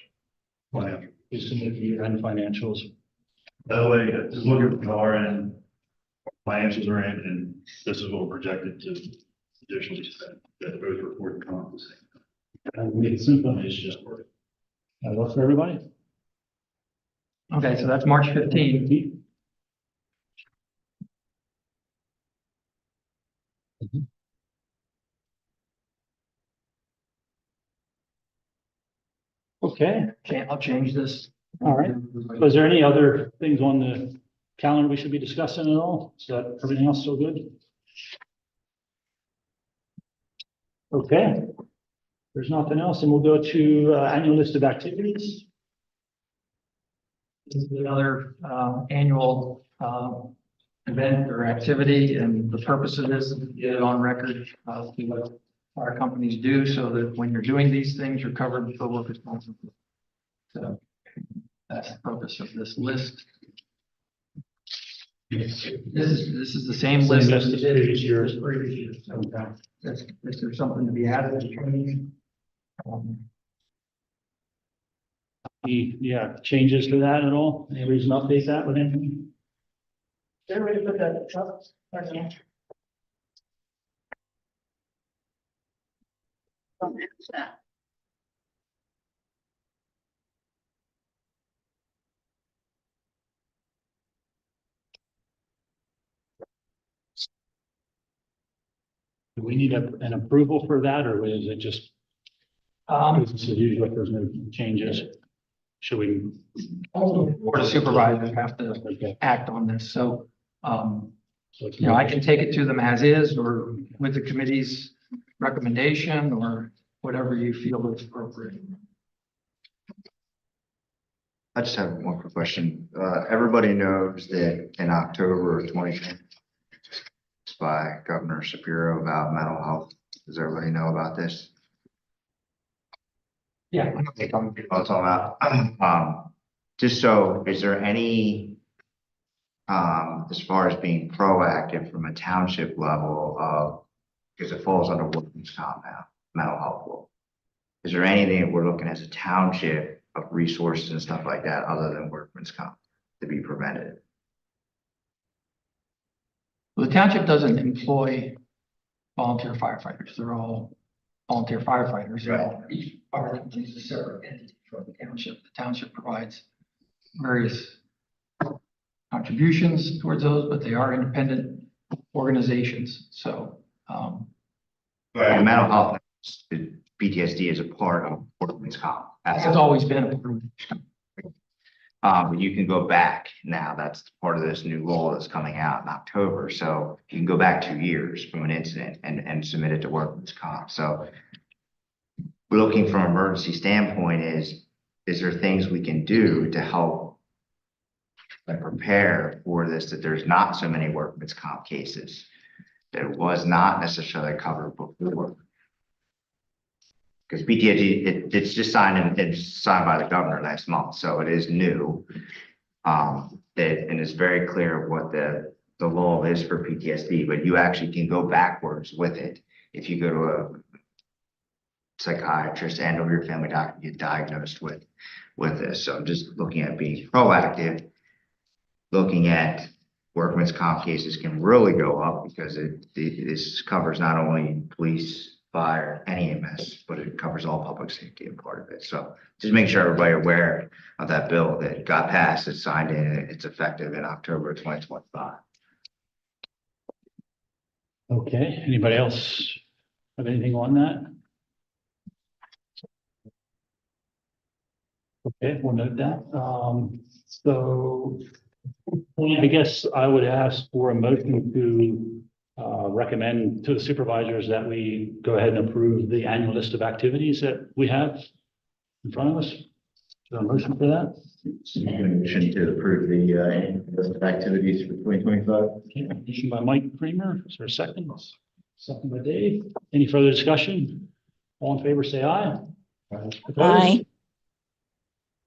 Speaker 4: Plan. We submit the year-end financials.
Speaker 8: That way, just look at our end, financials are in, and this is what we're projected to additionally spend. That both report and come up the same time.
Speaker 4: And make it simple.
Speaker 8: It's just work.
Speaker 4: That works for everybody?
Speaker 2: Okay, so that's March 15th.
Speaker 4: Okay.
Speaker 2: I'll change this
Speaker 4: All right. Was there any other things on the calendar we should be discussing at all? Is that everything else so good? Okay. There's nothing else, and we'll go to annual list of activities.
Speaker 2: This is another annual event or activity, and the purpose of this is to get it on record, see what our companies do, so that when you're doing these things, you're covered for workers' compensation. So that's the purpose of this list. This is the same list as the previous years. So is there something to be added to training?
Speaker 4: Yeah, changes to that at all? Any reason to update that with anything?
Speaker 9: They're ready to put that up. Okay.
Speaker 4: Do we need an approval for that, or is it just business as usual if there's no changes? Should we?
Speaker 2: Board of Supervisors have to act on this, so, I can take it to them as is, or with the committee's recommendation, or whatever you feel is appropriate.
Speaker 10: I just have one quick question. Everybody knows that in October of 2020, by Governor Shapiro about mental health. Does everybody know about this?
Speaker 2: Yeah.
Speaker 10: I'll talk about, just so, is there any, as far as being proactive from a township level of, because it falls under workman's comp now, mental health law. Is there anything that we're looking as a township of resources and stuff like that other than workman's comp to be prevented?
Speaker 2: Well, the township doesn't employ volunteer firefighters. They're all volunteer firefighters.
Speaker 10: Right.
Speaker 2: Each fire company is a separate entity from the township. The township provides various contributions towards those, but they are independent organizations. So,
Speaker 10: Right. Mental health, PTSD is a part of workman's comp.
Speaker 2: it's always been a part of it.
Speaker 10: But you can go back now. That's part of this new law that's coming out in October. So you can go back 2 years from an incident and submit it to workman's comp. So we're looking from an emergency standpoint is there things we can do to help and prepare for this, that there's not so many workman's comp cases that was not necessarily covered before? Because PTSD, it's just it's signed by the governor last month, so it is new. And it's very clear what the law is for PTSD, but you actually can go backwards with it. If you go to a psychiatrist and or your family doctor, get diagnosed with this. So I'm just looking at being proactive, looking at workman's comp cases can really go up because this covers not only police, fire, and EMS, but it covers all public safety and part of it. So just make sure everybody aware of that bill that got passed, it's signed in, it's effective in October 2025.
Speaker 4: Okay, anybody else have anything on that? Okay, we'll note that. So I guess I would ask for a motion to recommend to the supervisors that we go ahead and approve the annual list of activities that we have in front of us. Is there a motion for that?
Speaker 11: Motion to approve the annual list of activities for 2025.
Speaker 4: Okay, motion by Mike Kramer. Is there a second? Second by Dave. Any further discussion? All in favor, say aye.
Speaker 12: Aye.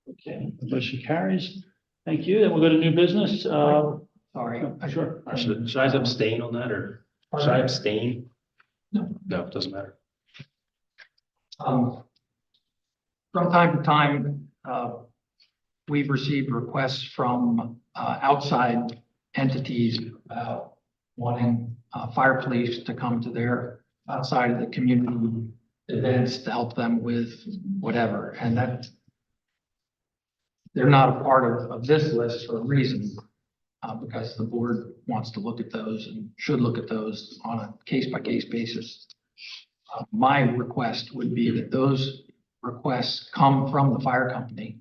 Speaker 4: Okay, the motion carries. Thank you. Then we'll go to new business.
Speaker 2: Sorry.
Speaker 4: Sure.
Speaker 3: Should I abstain on that, or should I abstain?
Speaker 2: No.
Speaker 3: No, it doesn't matter.
Speaker 2: From time to time, we've received requests from outside entities about wanting fire police to come to their outside of the community events to help them with whatever. And that they're not a part of this list for a reason, because the board wants to look at those and should look at those on a case-by-case basis. My request would be that those requests come from the fire company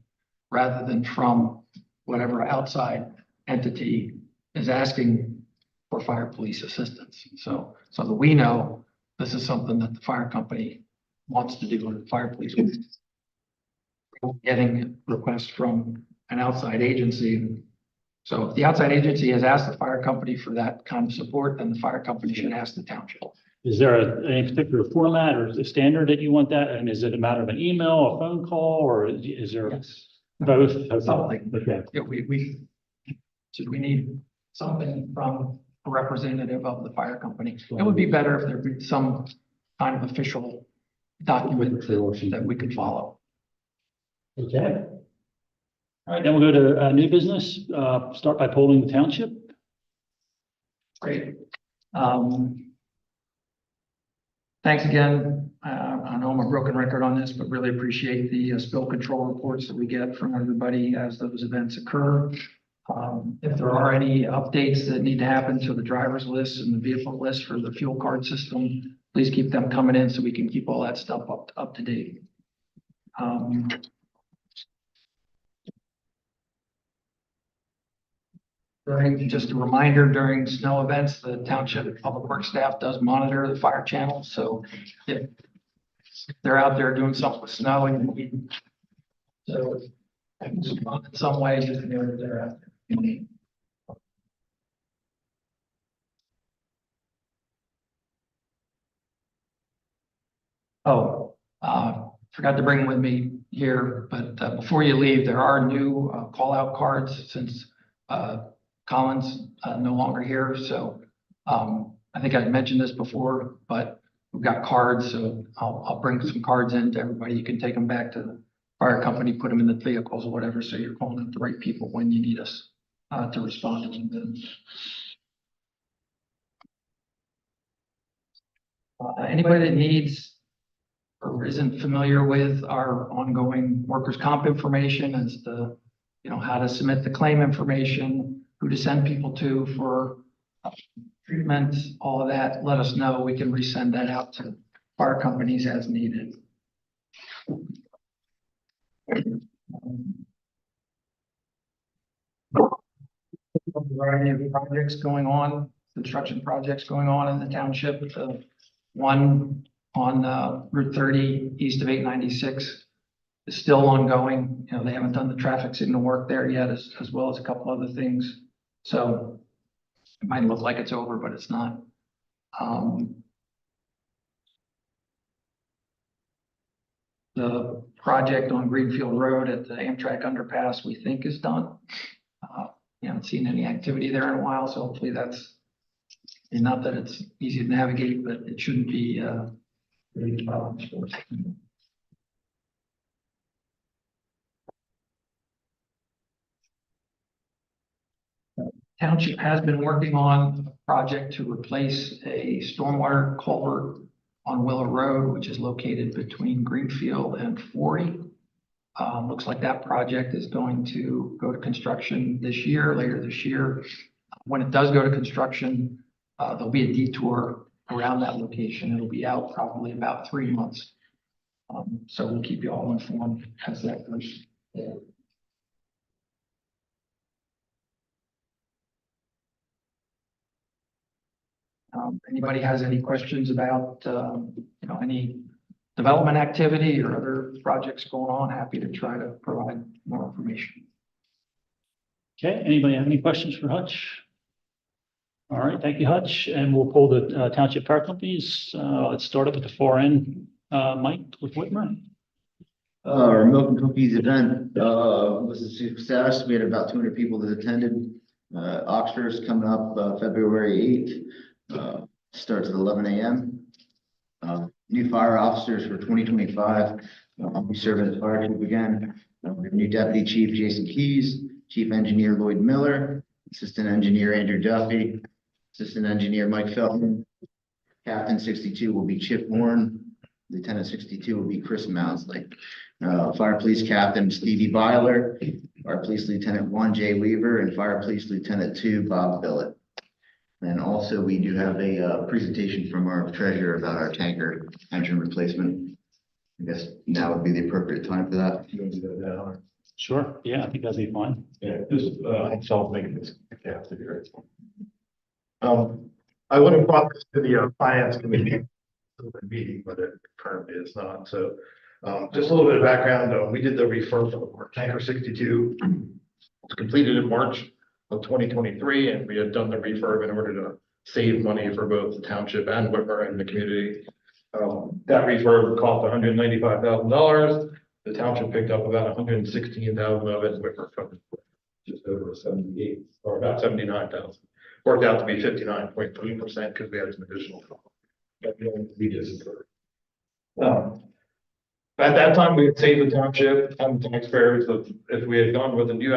Speaker 2: rather than from whatever outside entity is asking for fire police assistance. So that we know this is something that the fire company wants to do, or the fire police. Getting requests from an outside agency. So if the outside agency has asked the fire company for that kind of support, then the fire company should ask the township.
Speaker 4: Is there any particular format or a standard that you want that? And is it a matter of an email, a phone call, or is there
Speaker 2: Yes.
Speaker 4: both?
Speaker 2: Something.
Speaker 4: Okay.
Speaker 2: Yeah, we need something from a representative of the fire company. It would be better if there be some kind of official document that we could follow.
Speaker 4: Okay. All right, then we'll go to new business. Start by polling the township.
Speaker 2: Great. Thanks again. I know I'm a broken record on this, but really appreciate the spill control reports that we get from everybody as those events occur. If there are any updates that need to happen to the driver's list and the vehicle list for the fuel card system, please keep them coming in so we can keep all that stuff up to date. Just a reminder, during snow events, the township public works staff does monitor the fire channel. So if they're out there doing something with snow and in some way, just know that they're out there. Oh, forgot to bring with me here, but before you leave, there are new call out cards since Colin's no longer here. So I think I'd mentioned this before, but we've got cards. So I'll bring some cards in to everybody. You can take them back to the fire company, put them in the vehicles or whatever. So you're calling out the right people when you need us to respond to them. Anybody that needs or isn't familiar with our ongoing workers' comp information as to, how to submit the claim information, who to send people to for treatment, all of that, let us know. We can resend that out to fire companies as needed. A variety of projects going on, construction projects going on in the township. One on Route 30 east of 896 is still ongoing. They haven't done the traffic signal work there yet, as well as a couple other things. So it might look like it's over, but it's not. The project on Greenfield Road at the Amtrak underpass, we think is done. Haven't seen any activity there in a while, so hopefully that's, and not that it's easy to navigate, but it shouldn't be really problems for us. Township has been working on a project to replace a stormwater culvert on Willow Road, which is located between Greenfield and 40. Looks like that project is going to go to construction later this year. When it does go to construction, there'll be a detour around that location. It'll be out probably about 3 months. So we'll keep you all informed as that goes. Anybody has any questions about, any development activity or other projects going on? Happy to try to provide more information.
Speaker 4: Okay, anybody have any questions for Hutch? All right, thank you, Hutch. And we'll pull the township power companies. Let's start up at the far end. Mike with Whitmer.
Speaker 11: Our Milk and Cookies event was a success. We had about 200 people that attended. Oxford is coming up February 8th. Starts at 11 a.m. New fire officers for 2025. I'll be serving as fire chief again. We have new deputy chief Jason Keys, chief engineer Lloyd Miller, assistant engineer Andrew Duffy, assistant engineer Mike Felton. Captain 62 will be Chip Horn. Lieutenant 62 will be Chris Mousley. Fire police captain Stevie Byler, fire police lieutenant 1 Jay Weaver, and fire police lieutenant 2 Bob Billett. And also we do have a presentation from our treasurer about our tanker engine replacement. I guess now would be the appropriate time for that.
Speaker 4: Sure, yeah, I think that'd be fine.
Speaker 12: Yeah, this, I'll make this, yeah, to be right. I would have brought this to the finance committee meeting, but it currently is not. So, just a little bit of background. We did the refurb for tanker 62. It's completed in March of 2023, and we had done the refurb in order to save money for both the township and Whitmer and the community. That refurb cost $195,000. The township picked up about $116,000 of it, and Whitmer covered just over 78 or about 79,000. Worked out to be 59.3% because we had some additional. That we just incurred. At that time, we had saved the township and the taxpayers. If we had gone with a new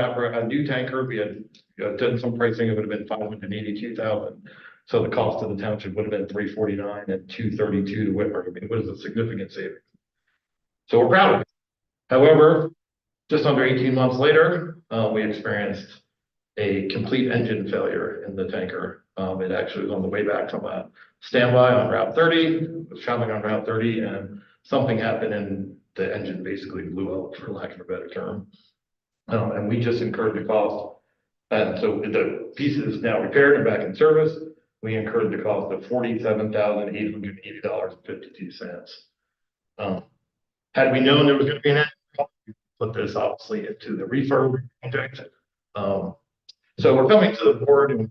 Speaker 12: tanker, we had done some pricing. It would have been $582,000. So the cost of the township would have been $349 and $232 to Whitmer. I mean, it was a significant savings. So we're proud of it. However, just under 18 months later, we experienced a complete engine failure in the tanker. It actually was on the way back from a standby on Route 30, was traveling on Route 30, and something happened and the engine basically blew up, for lack of a better term. And we just incurred the cost. And so the piece is now repaired and back in service. We incurred the cost of $47,880.52. Had we known there was going to be an engine, we put this obviously into the refurb project. So we're coming to the board and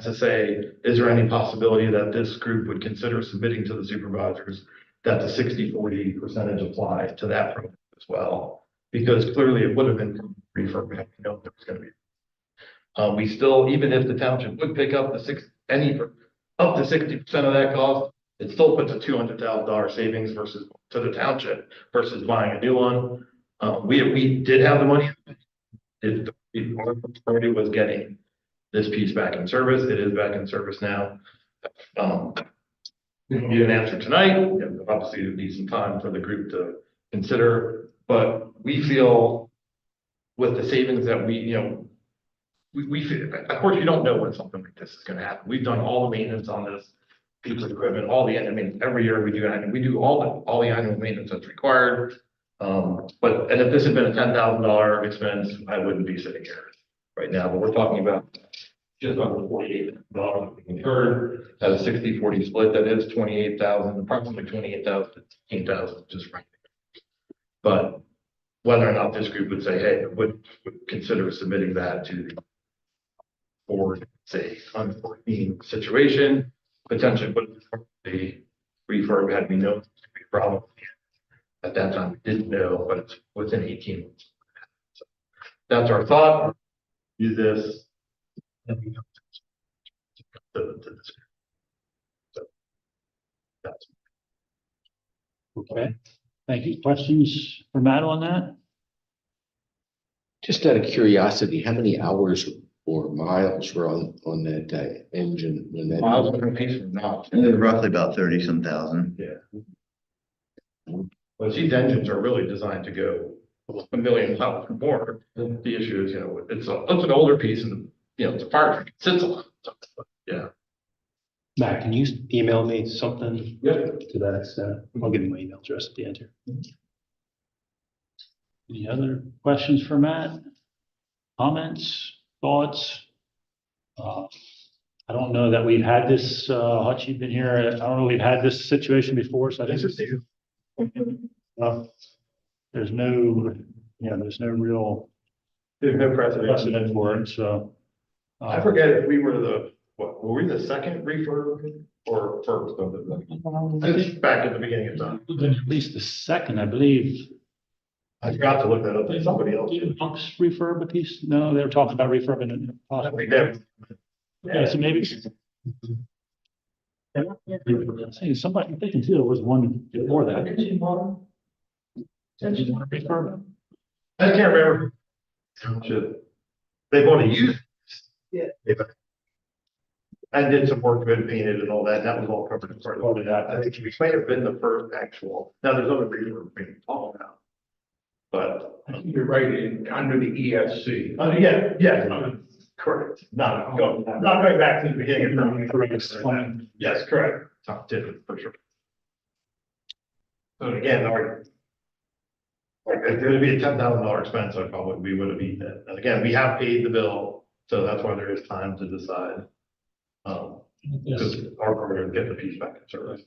Speaker 12: to say, is there any possibility that this group would consider submitting to the supervisors that the 60-40 percentage apply to that program as well? Because clearly it would have been refurb had we known there was going to be. We still, even if the township would pick up up to 60% of that cost, it still puts a $200,000 savings versus to the township versus buying a new one. We did have the money. The priority was getting this piece back in service. It is back in service now. We don't need an answer tonight. Obviously, it needs some time for the group to consider, but we feel with the savings that we feel, of course, you don't know when something like this is going to happen. We've done all the maintenance on this piece of equipment, every year we do that, and we do all the annual maintenance that's required. And if this had been a $10,000 expense, I wouldn't be sitting here right now, but we're talking about just under $48,000 we incurred at a 60-40 split. That is approximately 28,000 to 18,000, just right. But whether or not this group would say, hey, would consider submitting that to the board, say, unforeseen situation, potentially put the refurb had we known it could be a problem. At that time, we didn't know, but it's within 18 months. So that's our thought. Do this. And we to this. So that's
Speaker 4: Okay, thank you. Questions for Matt on that?
Speaker 5: Just out of curiosity, how many hours or miles were on that engine when that?
Speaker 12: miles on a piece of not.
Speaker 11: Roughly about 30-some thousand.
Speaker 12: Yeah. Well, these engines are really designed to go 1 million miles or more. The issue is, it's an older piece and, it's a fire truck. It sits a lot. Yeah.
Speaker 3: Matt, can you email me something
Speaker 12: Yep.
Speaker 3: to that extent? I'll give you my email address at the end here.
Speaker 4: Any other questions for Matt? Comments, thoughts? I don't know that we've had this, Hutch, you've been here, I don't know, we've had this situation before, so I think there's no real
Speaker 12: There's no precedent.
Speaker 4: precedent for it, so.
Speaker 12: I forget if we were were we the second refurb or first of the? It's back at the beginning of time.
Speaker 4: At least the second, I believe.
Speaker 12: I forgot to look that up. There's somebody else.
Speaker 4: Did Monks refurb a piece? No, they were talking about refurbing it.
Speaker 12: I think that-
Speaker 4: Yeah, so maybe. Saying somebody, I'm thinking too, there was one before that. Refurb.
Speaker 12: I can't remember. Township. They want to use. Yeah. I did some work with it, painted and all that. That was all covered as part of that. I think we might have been the first actual. Now there's other reasons being all now. But
Speaker 6: I think you're right, under the ESC.
Speaker 12: Yeah, correct. Not going back to the beginning of yes, correct. Top different for sure. So again, our Like, if it would be a $10,000 expense, we would have eaten it. And again, we have paid the bill, so that's why there is time to decide. Because our program get the piece back in service.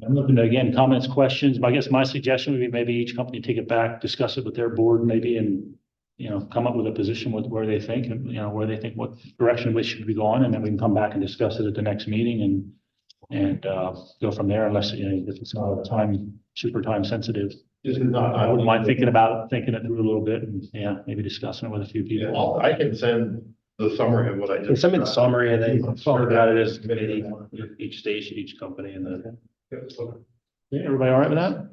Speaker 4: I'm looking to, again, comments, questions, but I guess my suggestion would be maybe each company take it back, discuss it with their board maybe, and, you know, come up with a position with where they think, and, you know, where they think what direction we should be going, and then we can come back and discuss it at the next meeting and go from there, unless, you know, if it's not super time sensitive.
Speaker 12: This is not.
Speaker 4: I wouldn't mind thinking it through a little bit and, yeah, maybe discussing it with a few
Speaker 12: Yeah,
Speaker 4: people.
Speaker 12: I can send the summary of what I just.
Speaker 3: Some in the summary, and then talk about it as
Speaker 12: Committee.
Speaker 3: committee, each station, each company, and then.
Speaker 4: Yeah, everybody all right with that?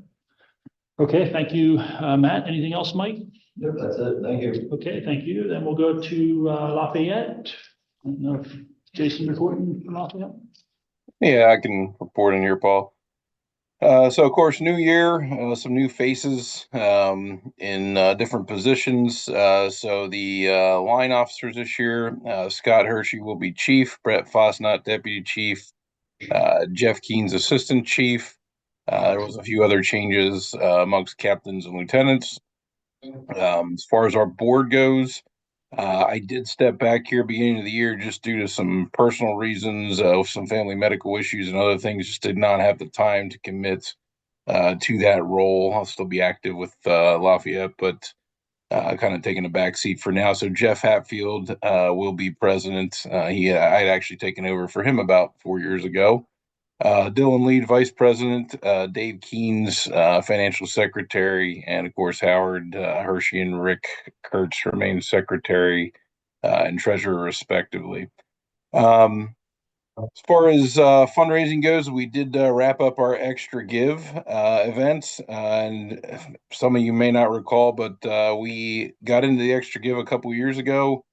Speaker 4: Okay, thank you, Matt. Anything else, Mike?
Speaker 6: Yep, that's it. Thank you.
Speaker 4: Okay, thank you. Then we'll go to Lafayette. I don't know if Jason reporting from Lafayette.
Speaker 7: Yeah, I can report in here, Paul. So of course, new year, some new faces in different positions. So the line officers this year, Scott Hershey will be chief, Brett Fosnot deputy chief, Jeff Keen's assistant chief. There was a few other changes amongst captains and lieutenants. As far as our board goes, I did step back here beginning of the year just due to some personal reasons, some family medical issues and other things. Just did not have the time to commit to that role. I'll still be active with Lafayette, but kind of taking a back seat for now. So Jeff Hatfield will be president. I'd actually taken over for him about 4 years ago. Dylan Lead, vice president, Dave Keen's financial secretary, and of course Howard Hershey and Rick Kurtz remain secretary and treasurer respectively. As far as fundraising goes, we did wrap up our Extra Give events, and some of you may not recall, but we got into the Extra Give a couple years ago,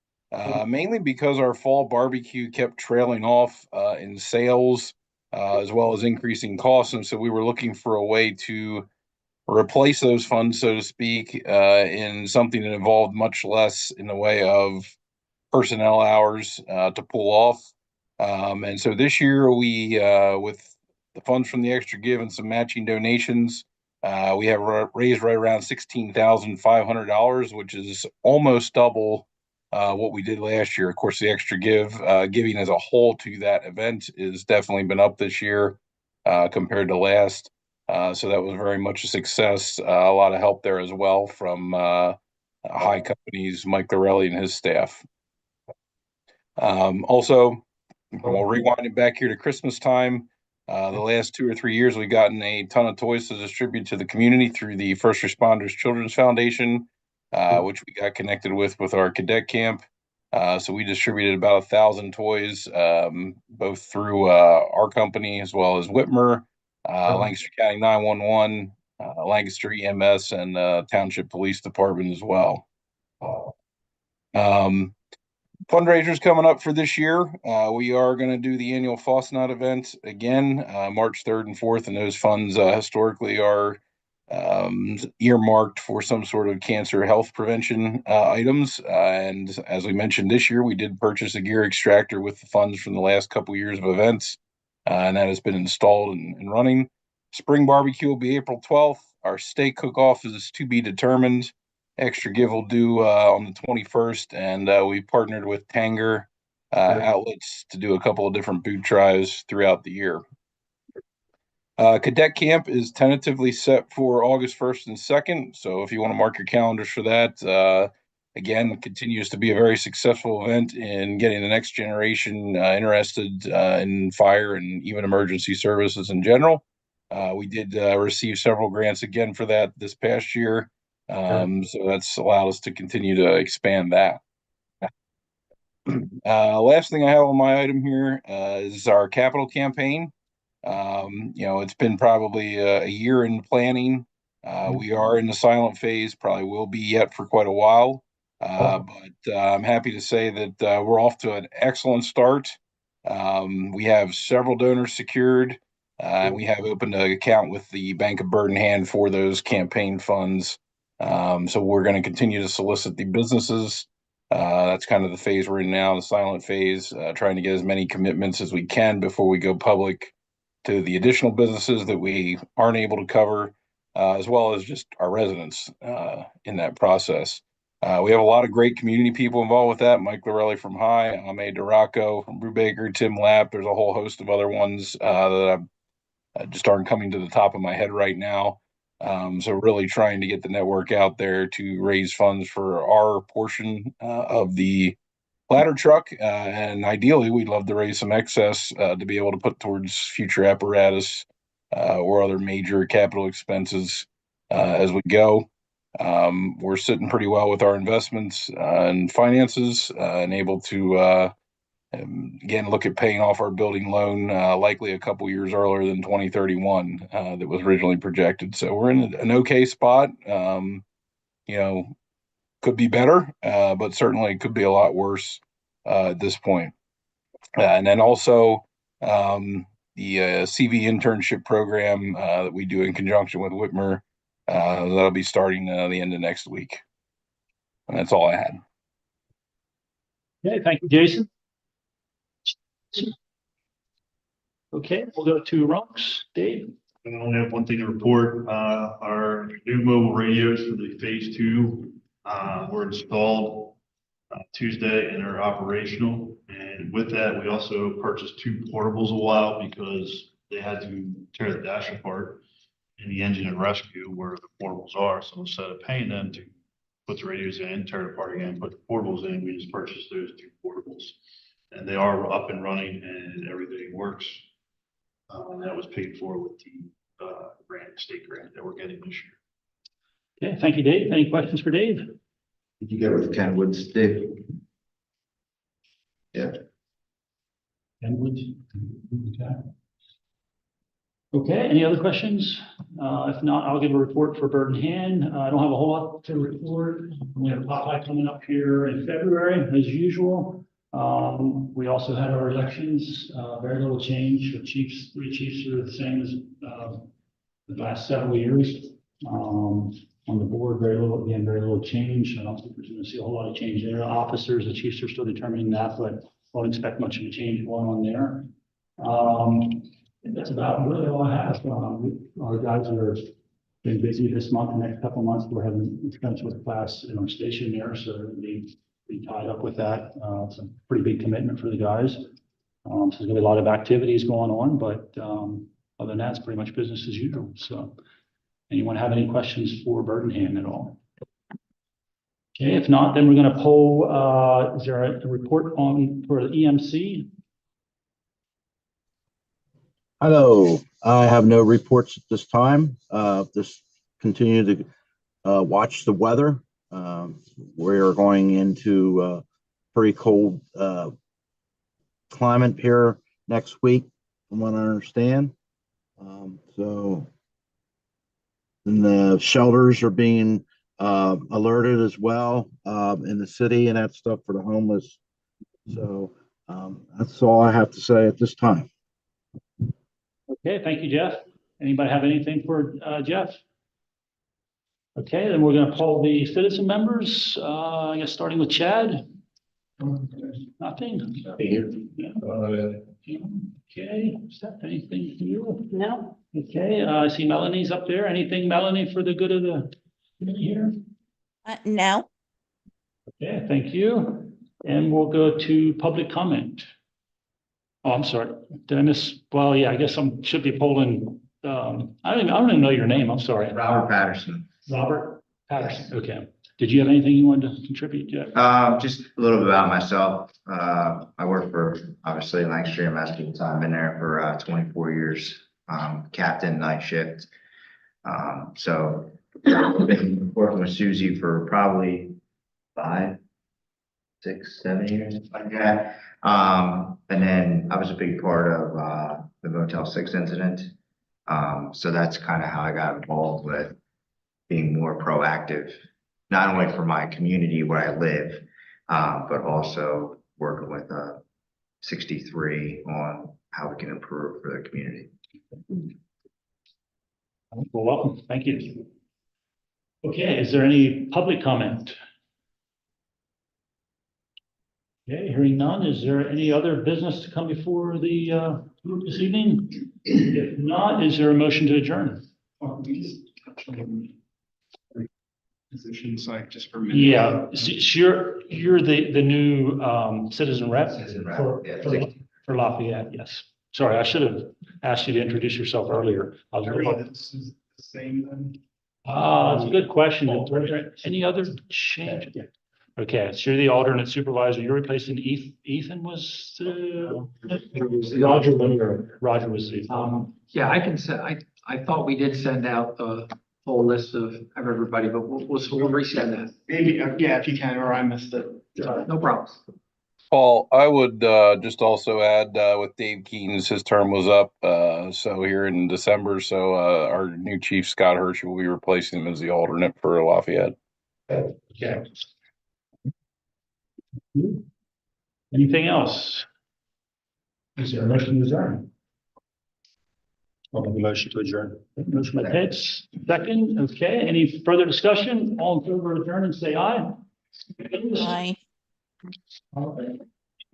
Speaker 7: mainly because our fall barbecue kept trailing off in sales, as well as increasing costs, and so we were looking for a way to replace those funds, so to speak, in something that involved much less in the way of personnel hours to pull off. And so this year we, with the funds from the Extra Give and some matching donations, we have raised right around $16,500, which is almost double what we did last year. Of course, the Extra Give, giving as a whole to that event is definitely been up this year compared to last. So that was very much a success. A lot of help there as well from High Companies, Mike Lorelli and his staff. Also, we'll rewind it back here to Christmas time. The last 2 or 3 years, we've gotten a ton of toys to distribute to the community through the First Responders Children's Foundation, which we got connected with our cadet camp. So we distributed about 1,000 toys, both through our company as well as Whitmer, Lancaster County 911, Lancaster EMS, and Township Police Department as well. Fundraisers coming up for this year. We are going to do the annual Fosnot event again, March 3rd and 4th, and those funds historically are earmarked for some sort of cancer health prevention items. And as we mentioned this year, we did purchase a gear extractor with the funds from the last couple years of events, and that has been installed and running. Spring barbecue will be April 12th. Our steak cook-off is to be determined. Extra Give will do on the 21st, and we partnered with Tanger outlets to do a couple of different boot drives throughout the year. Cadet Camp is tentatively set for August 1st and 2nd, so if you want to mark your calendars for that, again, it continues to be a very successful event in getting the next generation interested in fire and even emergency services in general. We did receive several grants again for that this past year. So that's allowed us to continue to expand that. Last thing I have on my item here is our capital campaign. It's been probably a year in planning. We are in the silent phase, probably will be yet for quite a while. But I'm happy to say that we're off to an excellent start. We have several donors secured. We have opened an account with the Bank of Bird in Hand for those campaign funds. So we're going to continue to solicit the businesses. That's kind of the phase we're in now, the silent phase, trying to get as many commitments as we can before we go public to the additional businesses that we aren't able to cover. as well as just our residents in that process. We have a lot of great community people involved with that. Mike Lorelli from High, Ame Duraco from Brubaker, Tim Lapp. There's a whole host of other ones that just aren't coming to the top of my head right now. So really trying to get the network out there to raise funds for our portion of the ladder truck. And ideally, we'd love to raise some excess to be able to put towards future apparatus or other major capital expenses as we go. We're sitting pretty well with our investments and finances and able to again, look at paying off our building loan likely a couple years earlier than 2031 that was originally projected. So we're in an okay spot. Could be better, but certainly could be a lot worse at this point. And then also the CV internship program that we do in conjunction with Whitmer, that'll be starting the end of next week. And that's all I had.
Speaker 4: Okay, thank you, Jason. Okay, we'll go to Ronks. Dave?
Speaker 8: I only have one thing to report. Our new mobile radios for the phase 2 were installed Tuesday and are operational. And with that, we also purchased 2 portables a while because they had to tear the dash apart in the engine and rescue where the portables are. So instead of paying them to put the radios in, tear it apart again, put the portables in, we just purchased those 2 portables. And they are up and running and everything works. That was paid for with the state grant that we're getting this year.
Speaker 4: Okay, thank you, Dave. Any questions for Dave?
Speaker 11: Did you get with Ken Woods, Dave? Yeah.
Speaker 4: Ken Woods? Okay, any other questions? If not, I'll give a report for Bird in Hand. I don't have a whole lot to report. We have Popeye coming up here in February, as usual. We also had our elections, very little change. The chiefs, 3 chiefs are the same as the last several years. On the board, very little change. I don't think we're going to see a whole lot of change there. Officers, the chiefs are still determining that, but won't expect much of a change going on there. That's about really all I have. Our guys are been busy this month. The next couple of months, we're having expense with class in our station there, so we'll be tied up with that. It's a pretty big commitment for the guys. So there's gonna be a lot of activities going on, but other than that, it's pretty much business as usual. So anyone have any questions for Bird in Hand at all? Okay, if not, then we're gonna poll, is there a report for the EMC?
Speaker 13: Hello, I have no reports at this time. Just continue to watch the weather. We're going into pretty cold climate here next week, from what I understand. So and the shelters are being alerted as well in the city and that stuff for the homeless. So that's all I have to say at this time.
Speaker 4: Okay, thank you, Jeff. Anybody have anything for Jeff? Okay, then we're going to poll the citizen members. I guess starting with Chad. Nothing. Yeah. Okay, Steph, anything for you?
Speaker 14: No.
Speaker 4: Okay, I see Melanie's up there. Anything, Melanie, for the good of the committee here?
Speaker 14: No.
Speaker 4: Okay, thank you. And we'll go to public comment. Oh, I'm sorry. Did I miss? Well, yeah, I guess I should be polling. I don't even know your name. I'm sorry.
Speaker 10: Robert Patterson.
Speaker 4: Robert Patterson. Okay. Did you have anything you wanted to contribute, Jeff?
Speaker 10: Just a little bit about myself. I work for, obviously, Lancaster Masking Time. Been there for 24 years. Captain, night shift. So been working with Susie for probably 5, 6, 7 years, like that. And then I was a big part of the Motel 6 incident. So that's kind of how I got involved with being more proactive, not only for my community where I live, but also working with 63 on how we can improve for the community.
Speaker 4: Well, welcome. Thank you. Okay, is there any public comment? Okay, hearing none, is there any other business to come before the group this evening? If not, is there a motion to adjourn?
Speaker 6: Positions like just for. minutes.
Speaker 4: Yeah, so you're the new citizen rep
Speaker 10: Citizen rep,
Speaker 4: for
Speaker 10: yeah.
Speaker 4: for Lafayette, yes. Sorry, I should have asked you to introduce yourself earlier. I was
Speaker 6: Everyone else is the same then?
Speaker 4: It's a good question. Were there any other change? Okay, so you're the alternate supervisor. You're replacing Ethan was Roger was the.
Speaker 2: Yeah, I can say, I thought we did send out the full list of everybody, but we'll resend that.
Speaker 6: Maybe, yeah, if you can, or I missed it.
Speaker 2: No problem.
Speaker 7: Paul, I would just also add with Dave Keaton's, his term was up, so here in December. So our new chief, Scott Hershey, will be replacing him as the alternate for Lafayette.
Speaker 4: Okay. Anything else? Is there a motion to adjourn? I'll make a motion to adjourn. Motion by Pitts, second. Okay, any further discussion? All in favor of adjourn and say aye.
Speaker 14: Aye.
Speaker 4: All right.